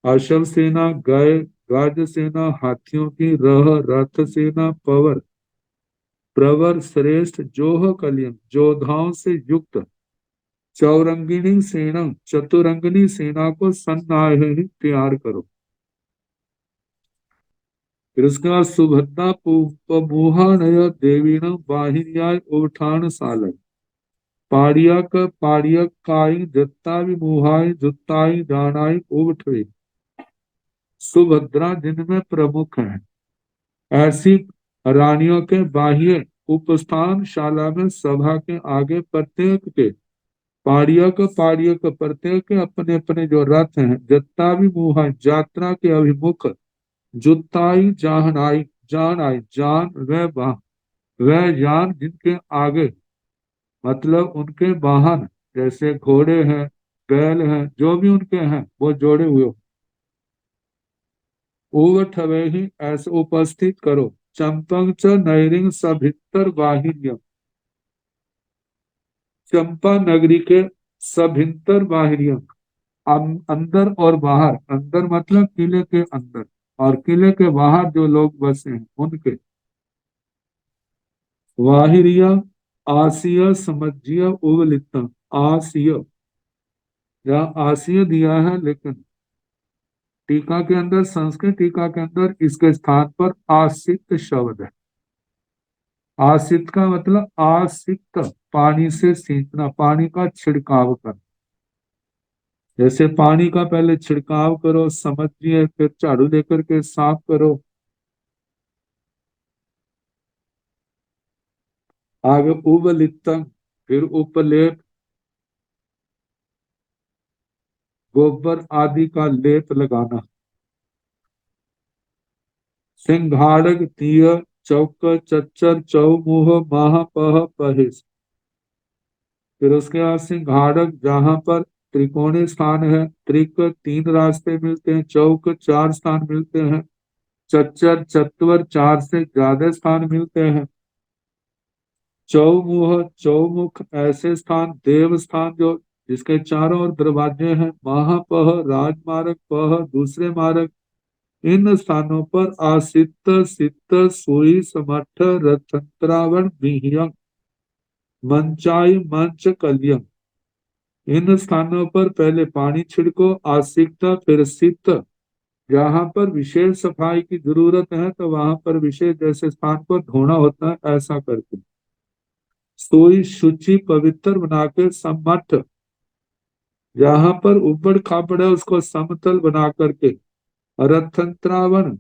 अश्व सेना गए गज सेना हाथियों की रह रथ सेना पवर प्रवर श्रेष्ठ जोह कलियं जोधाओं से युक्त चौरंगिणी सेना चतुरंगिनी सेना को सन्नाहि तैयार करो। फिर उसके बाद सुभद्रा मोहानय देवीण बाहिन्याय उठान साल पाड़ियक पाड़ियक काई जत्ता विमोहाय जुत्ताई जानाई उठे सुभद्रा जिनमें प्रमुख है ऐसी रानियों के बाह्य उपस्थान शाला में सभा के आगे प्रत्येक के पाड़ियक प्रत्येक के अपने अपने जो रथ हैं जत्ता विमोहाय यात्रा के अभिमुख जुत्ताई जाहनाई जान आई, जान वह जान जिनके आगे, मतलब उनके वाहन, जैसे घोड़े हैं, बैल हैं, जो भी उनके हैं वो जोड़े हुए हो। उवठ ही ऐसे उपस्थित करो। चंपक च नैरिंग सभितर वाहिन्य, चंपा नगरी के सभितर वाहिनियों, अंदर और बाहर, अंदर मतलब किले के अंदर, और किले के बाहर जो लोग बसे हैं उनके, वाहिरिया आसिया समझिया उवलिता, आसिया, यहाँ आसिया दिया है, लेकिन टीका के अंदर, संस्कृत टीका के अंदर इसके स्थान पर आसित शब्द है। आसित का मतलब आसिक्त, पानी से सींचना, पानी का छिड़काव करना। जैसे पानी का पहले छिड़काव करो, समझिए, फिर झाड़ू लेकर के साफ करो। आगे उबलितम, फिर उपलेप, गोबर आदि का लेप लगाना। सिंघाड़क तीय चौक चच्चर चौमुह माह पह पहिस। फिर उसके बाद सिंघाड़क, जहां पर त्रिकोणीय स्थान है, त्रिक तीन रास्ते मिलते हैं, चौक चार स्थान मिलते हैं, चच्चर चत्वर चार से ज्यादा स्थान मिलते हैं, चौमुह चौमुख ऐसे स्थान, देव स्थान जो जिसके चारों ओर दरवाजे हैं, महापह राजमार्ग, पह दूसरे मार्ग, इन स्थानों पर आसित सित सुई समठ रथंत्रावण विहयम मंचाई मंच कलियम। इन स्थानों पर पहले पानी छिड़को, आसिकता, फिर सित, जहां पर विशेष सफाई की जरूरत है तो वहां पर विशेष, जैसे स्थान पर धोना होता है ऐसा करके, सोई शुचि पवित्र बना के सम्मत, जहां पर उबड़ खाबड़ है उसको समतल बना करके, रथंत्रावन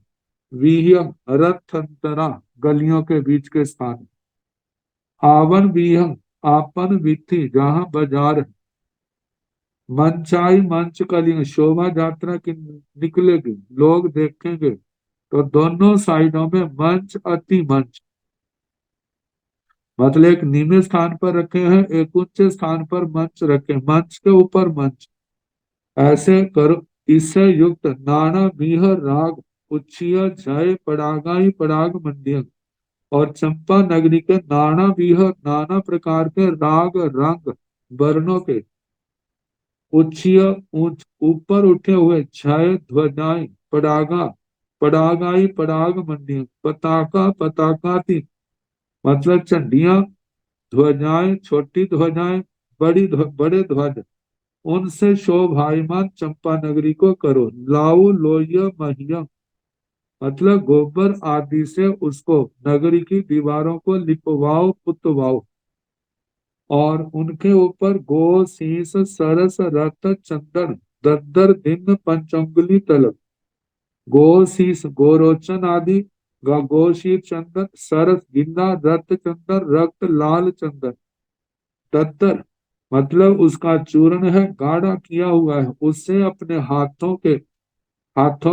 विहयम, रथंतरा गलियों के बीच के स्थान, आवन विहंग आपन विथि जहां बाजार है, मंचाई मंच कलिंग शोभा यात्रा की निकलेगी, लोग देखेंगे तो दोनों साइडों में मंच अति मंच, मतलब एक निम्न स्थान पर रखे हैं, एक उच्च स्थान पर मंच रखे, मंच के ऊपर मंच, ऐसे करो। इससे युक्त नाना बीह राग उच्छिया जय पड़ागाई पड़ाग मंडियम, और चंपा नगरी के नाना बीह, नाना प्रकार के राग रंग वर्णों के, उच्छिया ऊंच ऊपर उठे हुए, छाय ध्वजाएं, पड़ागा पड़ागाई पड़ाग मंडियम, पताका पताकाति, मतलब चंडियां, ध्वजाएं छोटी ध्वजाएं, बड़े ध्वज, उनसे शोभायमान चंपा नगरी को करो। लाऊ लोह्य महियम, मतलब गोबर आदि से उसको, नगरी की दीवारों को लिपवाओ पुतवाओ, और उनके ऊपर गो शीस सरस रत चंदन दद्दर दिन पंचंगुली तलक, गो शीस गोरोचन आदि, गोशीर चंदन, सरस गिन्ना, रत चंदन रक्त लाल चंदन, दद्दर मतलब उसका चूर्ण है, गाढ़ा किया हुआ है, उससे अपने हाथों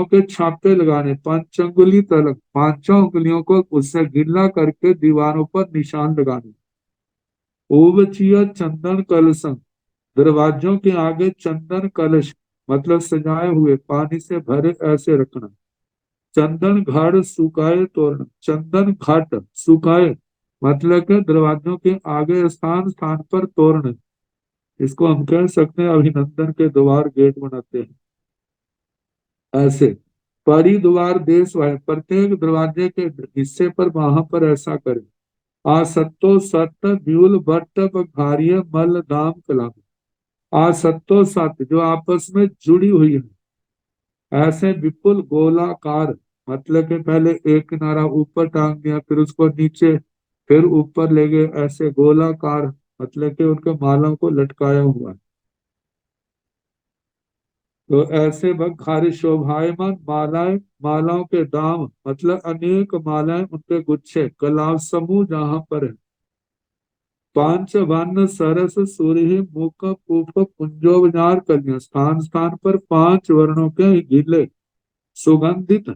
के छापे लगाने, पंचंगुली तलक पांचों उंगलियों को उससे गिल्ला करके दीवारों पर निशान लगाने। ओवचिया चंदन कलशं, दरवाजों के आगे चंदन कलश, मतलब सजाए हुए पानी से भरे ऐसे रखना। चंदन घाट सुखाए तोरण, चंदन घाट सुखाए मतलब के दरवाजों के आगे स्थान स्थान पर तोरण, इसको हम कह सकते हैं अभिनंदन के द्वार, गेट बनाते हैं ऐसे। परिद्वार देश है, प्रत्येक दरवाजे के हिस्से पर वहां पर ऐसा करें। आ सत्तो सत्त व्यूल भट्ट बघारिय मल दाम कलाम, आ सत्तो सत्त जो आपस में जुड़ी हुई है, ऐसे विपुल गोलाकार, मतलब कि पहले एक किनारा ऊपर टांग दिया, फिर उसको नीचे, फिर ऊपर ले गए, ऐसे गोलाकार, मतलब कि उनके मालाओं को लटकाया हुआ है। तो ऐसे बखारी शोभायमान मालाएं, मालाओं के दाम मतलब अनेक मालाएं, उनके गुच्छे, कलाव समूह जहां पर है। पांच वर्ण सरस सूर्य मुख पुफ कुंजोबजार कन्या, स्थान स्थान पर पांच वर्णों के गीले सुगंधित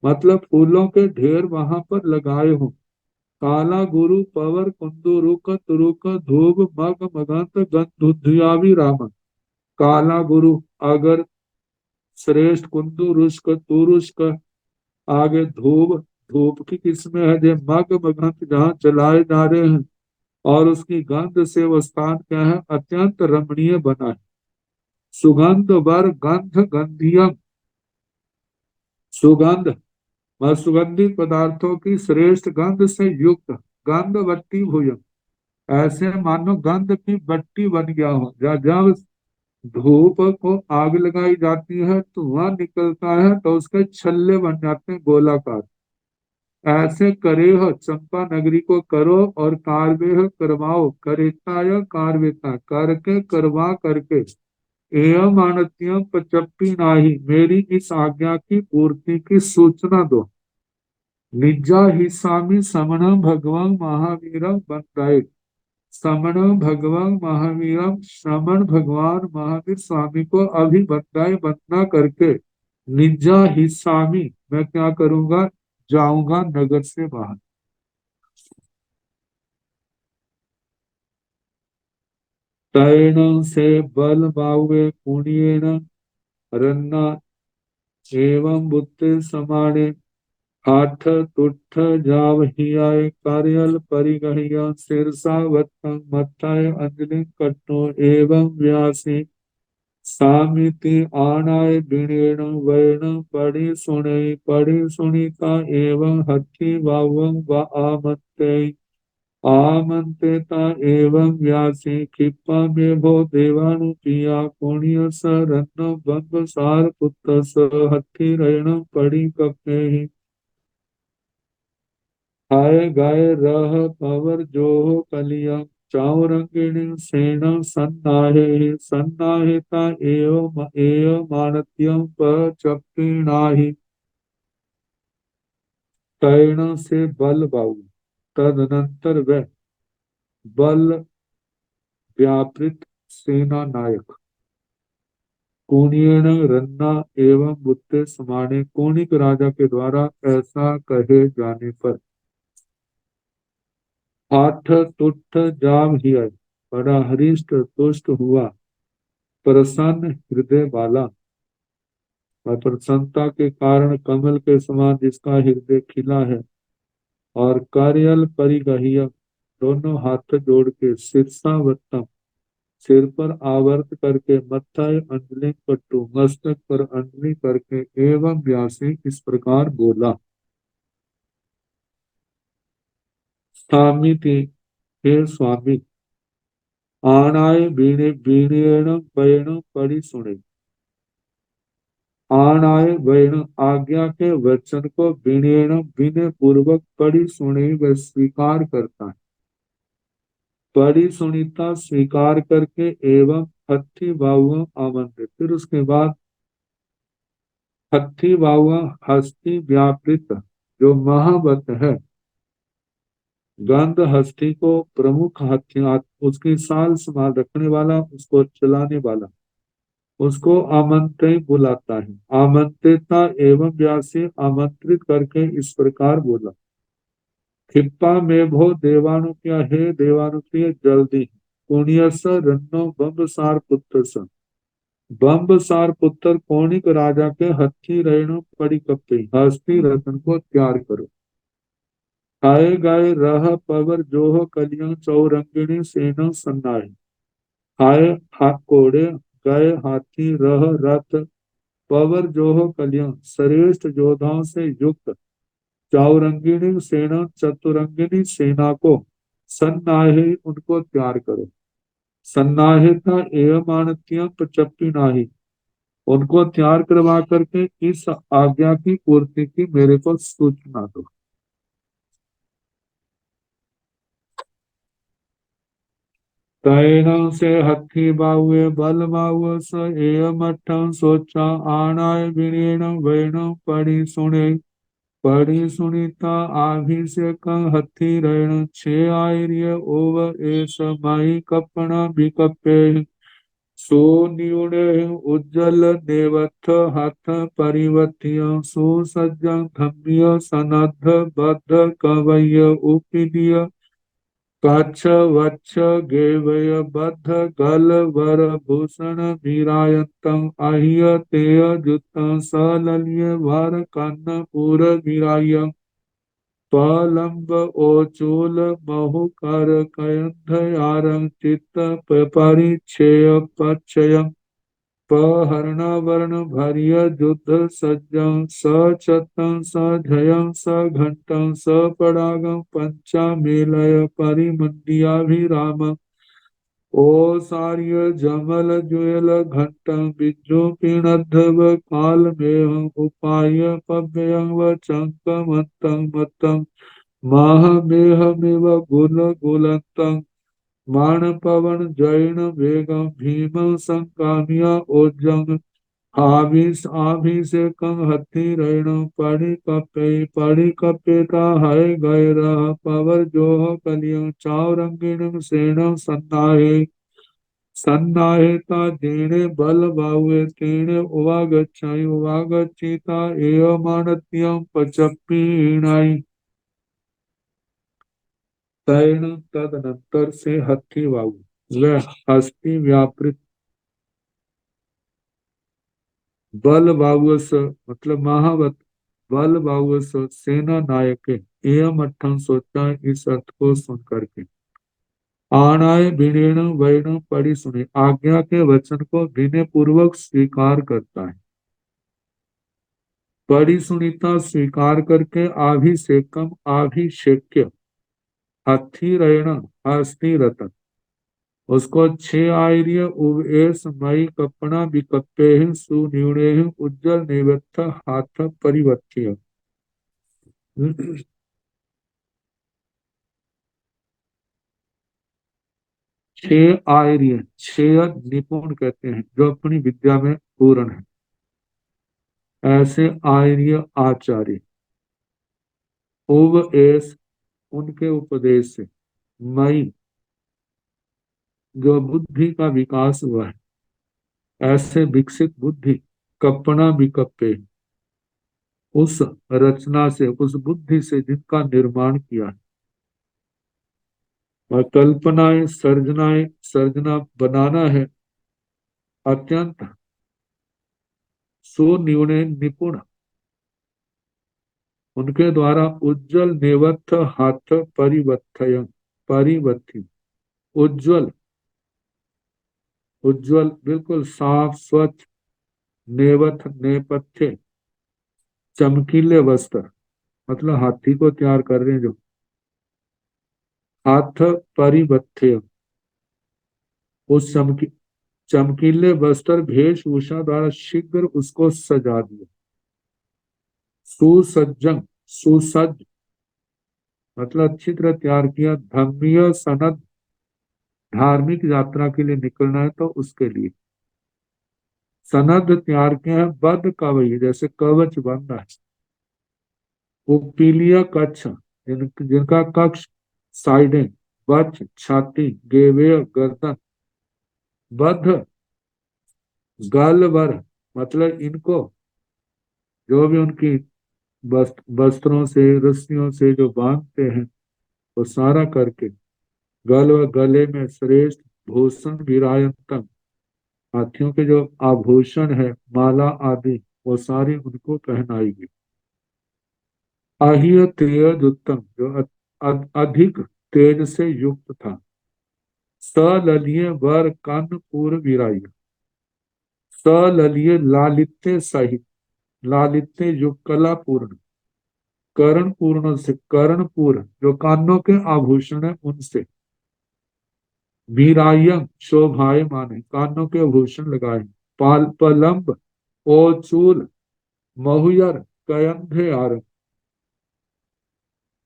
मतलब फूलों के ढेर वहां पर लगाए हो। काला गुरु पवर कुंदु रुक तुरुक धूप मग मगंत गंधुधियावी राम। काला गुरु अगर श्रेष्ठ कुंदु रुष्क तुरुष्क, आगे धूप, धूप की किस्में है जो मग मगंत जहाँ जलाए जा रहे हैं, और उसकी गंध से वो स्थान क्या है, अत्यंत रमणीय बना है। सुगंध वर गंध गंधियम, सुगंध व सुगंधित पदार्थों की श्रेष्ठ गंध से युक्त गंधवती भुजंग, ऐसे मानो गंध की बट्टी बन गया हो। जब धूप को आग लगाई जाती है तो वहां निकलता है तो उसके छल्ले बन जाते हैं गोलाकार। ऐसे करे हो चंपा नगरी को करो और कारवेह करवाओ, करेता या कारवेता, करके करवा करके। एवं आनत्यम पचप्पी नाही, मेरी इस आज्ञा की पूर्ति की सूचना दो। निजा ही स्वामी समण भगवान महावीरम बंदाए, समण भगवान महावीरम, श्रमण भगवान महावीर स्वामी को अभी बंदाए बंदना करके, निजा ही स्वामी, मैं क्या करूंगा, जाऊंगा नगर से बाहर। तैण से बल बाहुए पुण्येन रन्ना, एवं बुद्धि समाने हाथ तुठ जाव हियाय कार्यल परिगहिया सिरसा वत्तं मत्थाय अंजलि कट्टो एवं व्यासी सामिति आनाय बिनेण वैण पढ़ी सुनीता एवं हठी वावं व आमत्ते आमंत्रिता एवं व्यासी क्षिप्पा में भो देवानुपिया पुण्य स रत्न बंग सार पुत्र स हठी रण पड़ी कपे आय गाय रह पवर जो कलिया चाउरंगिणी सेन सन्नाहिता एव मानत्यम पचप्पिणाहि तैण से बल बाऊ। तदनंतर वह बल व्यापृत सेना नायक कूणियन रन्ना एवं बुत्ते समाने, कौणिक राजा के द्वारा ऐसा कहे जाने पर आठ तुठ जाम हिया, बड़ा हरिष्ट तुष्ट हुआ, प्रसन्न हृदय वाला, और प्रसन्नता के कारण कमल के समान जिसका हृदय खिला है, और कार्यल परिगहिया, दोनों हाथ जोड़ के शीर्षावतम, सिर पर आवर्त करके, मत्थाय अंजलि कट्टु, मस्तक पर अंजलि करके, एवं व्यासी इस प्रकार बोला। स्वामी थी, हे स्वामी, आणाय बीणे बीणेण वैण पढ़ी सुने, आणाय वैण आज्ञा के वचन को बीणेण विनय पूर्वक पढ़ी सुने व स्वीकार करता है। पढ़ी सुनीता स्वीकार करके एवं हथी बाहुआ आमंत्रित, फिर उसके बाद हथी बाहुआ हस्ती व्यापृत, जो महावत है, गंध हस्ती को प्रमुख हथियार, उसकी साल संभाल रखने वाला, उसको चलाने वाला, उसको आमंत्रित बुलाता है। आमंत्रिता एवं व्यासी आमंत्रित करके इस प्रकार बोला। क्षिप्पा में भो देवानुप्रिय, हे देवानुप्रिय जल्दी, पुण्यस रन्नो बम्बसार पुत्र स, बम्बसार पुत्र कौणिक राजा के हथी रेणु पड़ी कपे, हस्ती रत्न को तैयार करो। खाए गाय रह पवर जोह कलियां चौरंगिणी सेना सन्नाई, खाए हाथ कोड़े, गए हाथी, रह रथ, पवर जोह कलियां श्रेष्ठ योद्धाओं से युक्त, चौरंगिणी सेना चतुरंगिनी सेना को, सन्नाही उनको तैयार करो। सन्नाहिता एवं मानत्यम प्रचप्पी नाही, उनको तैयार करवा करके इस आज्ञा की पूर्ति की मेरे को सूचना दो। तैण से हथी बाहुए बल बाहुए स एवं मठं सोचा, आनाय विणेन वैण पढ़ी सुनीता अभिषेक हथी रण, छे आर्य ओव एस माही कपना बिकपे, सो न्यूने उज्जवल नेवथ हाथ परिवथिय सुसज्जं धम्य सनद्ध बद्ध कवय उपिदीय काछ वच्छ गेवय बद्ध गल वर भूषण वीरायतं आह्य तेय जुतं सलल्य वार कन्न पुर वीराय पलंब ओचूल बहुकर कयंधयारं चित्त परिच्छेय पक्षयं पहरण वर्ण भर्य युद्ध सज्जं सचतं सझयं सघंटं सपरागं पंचामेलय परिमंडियाभिराम ओसार्य जमल जुयल घंटं विजृंभिणद्धव कालमेहं उपाय पव्यं वचंकमन्तं मत्तं महमेहमिव गुल गुलन्तं माणपवन जैन वेगं भीमं संकाम्य ओजं आभिषेकं हथिरैणं परिकपेता हय गैरः पवर्जोः कलियं चावरंगिणं सेनं सन्नाहेता जेणे बल बाहुए तेणे उवागच्छिता एवमानत्यं पचप्पीणाई तैण तदनंतर से हथी वाहु वह हस्ती व्यापृत बल बाहुस मतलब महावत बल बाहुस सेना नायक एवं अट्ठम सोचा इस अर्थ को सुन करके आणाय विनयन वैण पढ़ी सुने आज्ञा के वचन को विनय पूर्वक स्वीकार करता है पढ़ी सुनीता स्वीकार करके आभिषेकम आभिषेक्य हथी रैण हस्ती रतन उसको छे आर्य उवेश मई कपड़ा विकप्पे सुन्यूणे उज्जवल नैवेत्थ हाथ परिवत्य छह आर्य छह निपुण कहते हैं जो अपनी विद्या में पूर्ण है ऐसे आर्य आचार्य उवेश उनके उपदेश से मई जो बुद्धि का विकास हुआ है ऐसे विकसित बुद्धि कपना विकप्पे उस रचना से उस बुद्धि से जिनका निर्माण किया है और कल्पनाएं सर्जना बनाना है अत्यंत सुन्यूने निपुण उनके द्वारा उज्जवल नेवत्थ हाथ परिवत्थय परिवत्थि उज्जवल उज्जवल बिल्कुल साफ स्वच्छ नेवथ नेपथ्य चमकीले वस्त्र मतलब हाथी को तैयार कर रहे हैं जो हाथ परिवत्थय उस चमकीले वस्त्र वेशभूषा द्वारा शीघ्र उसको सजा दिया सुसज्जन सुसज्ज मतलब अच्छी तरह तैयार किया धर्मीय सनद धार्मिक यात्रा के लिए निकलना है तो उसके लिए सनद तैयार किया है बद्ध कवच जैसे कवच बनना है उपपीलिया कक्ष जिनका कक्ष साइडें वक्ष छाती गेवेय गर्दन बद्ध गलवर मतलब इनको जो भी उनकी वस्त्रों से रस्सियों से जो बांधते हैं वो सारा करके गल व गले में श्रेष्ठ भूषण गिरायतम हाथियों के जो आभूषण है माला आदि वो सारी उनको पहनाएगी आह्य तेज उत्तम जो अधिक तेज से युक्त था सललिय वर कानपुर वीराय सललिय लालित्य सहित लालित्य युक्त कला पूर्ण कर्ण पूर्ण से कर्णपुर जो कानों के आभूषण है उनसे वीरायम शोभायमान है कानों के आभूषण लगाए पाल पलम्ब ओचूल महुयर कयंधे आर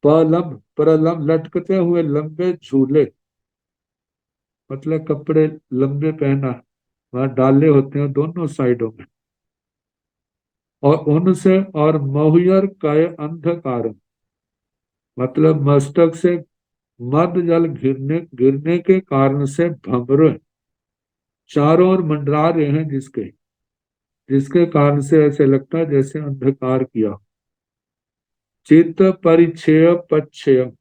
पलम्ब प्रलम्ब लटकते हुए लंबे झूले मतलब कपड़े लंबे पहना वहां डाले होते हैं दोनों साइडों में और उनसे और महुयर कय अंधकार मतलब मस्तक से मद जल गिरने गिरने के कारण से भमरे चारों ओर मंडरा रहे हैं जिसके जिसके कारण से ऐसे लगता है जैसे अंधकार किया। चित्त परिचय पच्छय,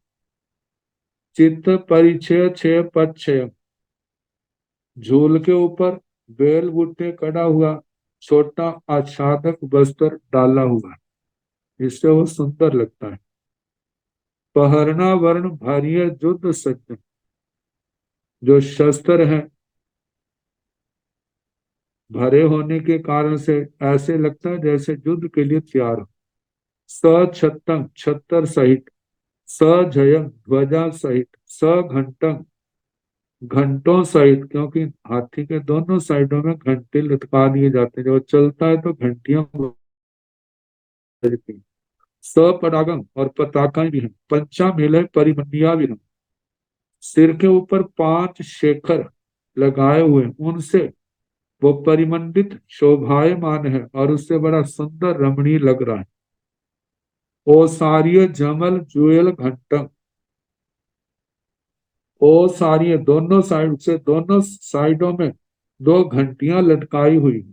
चित्त परिचय छय पच्छय, झूल के ऊपर बेल बूटे कड़ा हुआ, छोटा आच्छादक वस्त्र डाला हुआ, इससे वो सुंदर लगता है। पहरना वर्ण भारी युद्ध सज्ज, जो शस्त्र है भरे होने के कारण से ऐसे लगता है जैसे युद्ध के लिए तैयार हो। सछत्तंग, छत्तर सहित, सजयंग, ध्वजा सहित, सघंटंग, घंटों सहित, क्योंकि हाथी के दोनों साइडों में घंटे लटका दिए जाते हैं, जब वो चलता है तो घंटियां बजती हैं। सपरागम, और पताकाएं भी हैं। पंचा मेले परिमंडिया भी हैं। सिर के ऊपर 5 शेखर लगाए हुए हैं, उनसे वो परिमंडित शोभायमान है और उससे बड़ा सुंदर रमणीय लग रहा है। ओसारिय जमल जुएल घंटम, ओसारिय दोनों साइड से, दोनों साइडों में 2 घंटियां लटकाई हुई।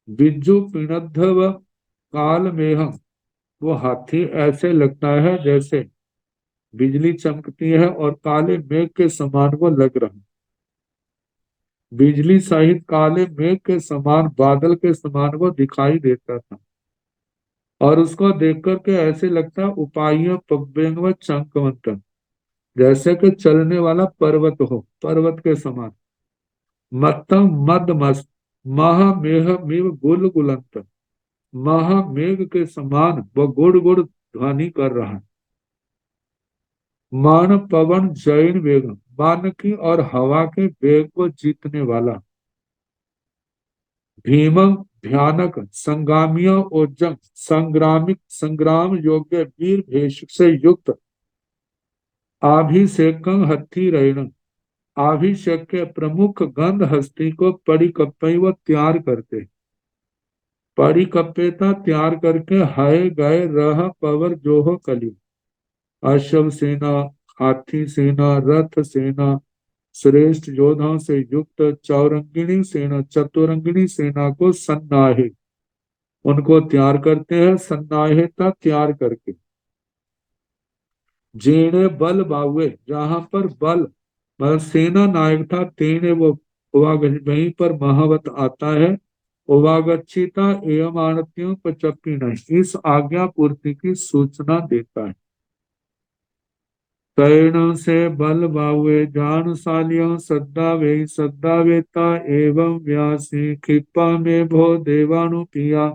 बिज्जू पिणद्धव काल मेहम, वो हाथी ऐसे लगता है जैसे बिजली चमकती है और काले मेघ के समान वो लग रहा है। बिजली सहित काले मेघ के समान, बादल के समान वो दिखाई देता था और उसको देख करके ऐसे लगता है उपाय पब्बेंग व चंकवंत, जैसे कि चलने वाला पर्वत हो, पर्वत के समान। मत्तम मद मस्त, महामेह मिव गुल गुलंत, महामेघ के समान वह गुड़ गुड़ ध्वनि कर रहा है। मान पवन जैन वेग, मान की और हवा के वेग को जीतने वाला। भीमं भयानक, संगामिया ओजंग, संग्रामिक संग्राम योग्य वीर भेष से युक्त। आभिषेकं हथी रैण, अभिषेक के प्रमुख गंध हस्ती को परिकपई व तैयार करते, परिकप्यता तैयार करके हाय गए रह पवर जोहो कली। अश्व सेना, हाथी सेना, रथ सेना, श्रेष्ठ योद्धाओं से युक्त चौरंगिणी सेना, चतुरंगिणी सेना को सन्नाहे, उनको तैयार करते हैं, सन्नाहेता तैयार करके। जेने बल बाहुए, जहां पर बल मतलब सेना नायक था, तेने वो वहीं पर महावत आता है। उवागच्छिता एवं आनत्यों पचपी नहीं, इस आज्ञा पूर्ति की सूचना देता है। तैण से बल बाहुए जानशालियों सद्दा वे, सद्दा वेता एवं व्यासी क्षिप्पा में भो देवानुपिया।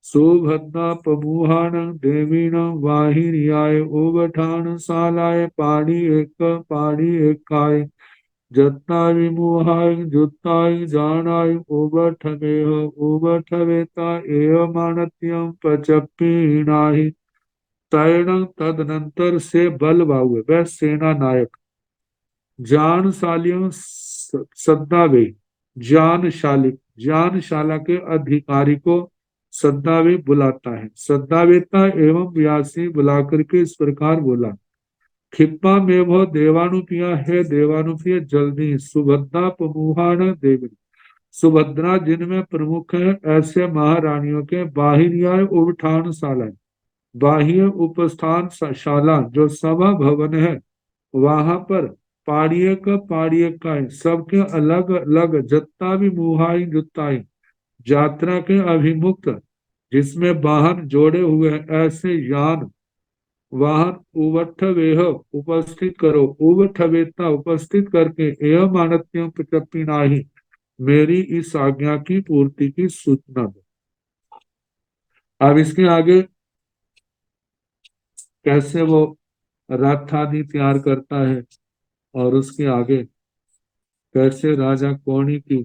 सुभद्रा पमुहान देवीण वाहिरियाय उबठान शालाय पाड़ी एक काय। जत्ता विमुहाय जुत्ताय जानाय उबठ वेता एवं मानत्यम पचपी नाही। तैण तदनंतर से बल बाहुए, वह सेना नायक जानशालियों सद्दावे, जानशाली जानशाला के अधिकारी को सद्दावे बुलाता है। सद्दावेता एवं व्यासी बुलाकर के इस प्रकार बोला। खिप्पा में वो देवानुपिया है, देवानुपिया जल्दी। सुभद्रा प्रमुहान देवी, सुभद्रा जिनमें प्रमुख है ऐसे महारानियों के बाहिरिया उठान शाला, बाह्य उपस्थान शाला जो सभा भवन है, वहां पर पाड़िय का सबके अलग अलग जत्ता भी मुहाई जुत्ताई, यात्रा के अभिमुक्त जिसमें वाहन जोड़े हुए हैं ऐसे यान वाहन उवठ वेह उपस्थित करो, उवठ वेता उपस्थित करके एवं मानत्यों प्रचपी नाही, मेरी इस आज्ञा की पूर्ति की सूचना दो। अब इसके आगे कैसे वो रथ आदि तैयार करता है और उसके आगे कैसे राजा कौड़ी की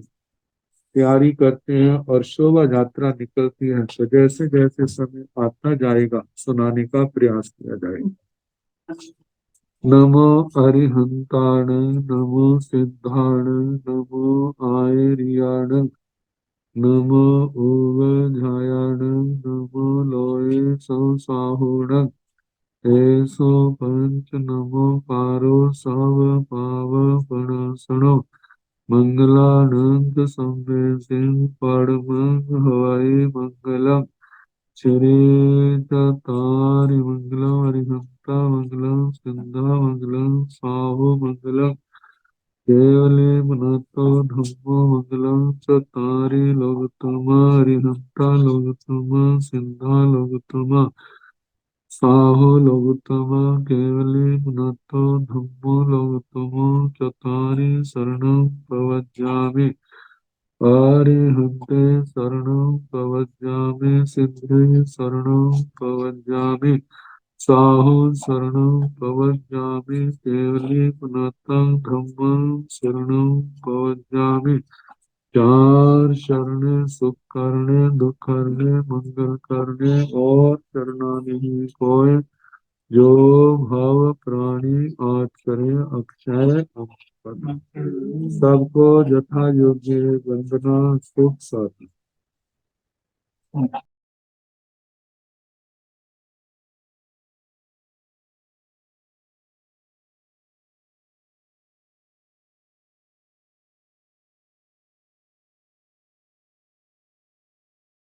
तैयारी करते हैं और शोभा यात्रा निकलती है, तो जैसे जैसे समय आता जाएगा सुनाने का प्रयास किया जाएगा। नमो अरिहंताण, नमो सिद्धाण, नमो आयरियाण, नमो ओवझायाण, नमो लोये संसाहुण। ऐसो पंच नमो पारो सव पाव पणसणो, मंगलानंद संवेसिं परमं हवाई मंगलम श्री दत्तारि मंगलम हरिहंता मंगलम सिंधा मंगलम साहु मंगलम केवले मनातो धम्मो मंगलम चतारि लोकतमा हरिहंता लोकतमा सिंधा लोकतमा साहो लोकतमा केवले मनातो धम्मो लोकतमा चतारि शरणं प्रवज्जामि अरिहन्ते शरणं प्रवज्जामि सिद्धे शरणं प्रवज्जामि साहु शरणं प्रवज्जामि केवली पुनातं धम्मं शरणं प्रवज्जामि चार शरणे सुख करने दुख करने मंगल करने और करना नहीं कोई जो भाव प्राणी आज करे अक्षय अमर। सबको यथा योग्य वंदना सुख साथी।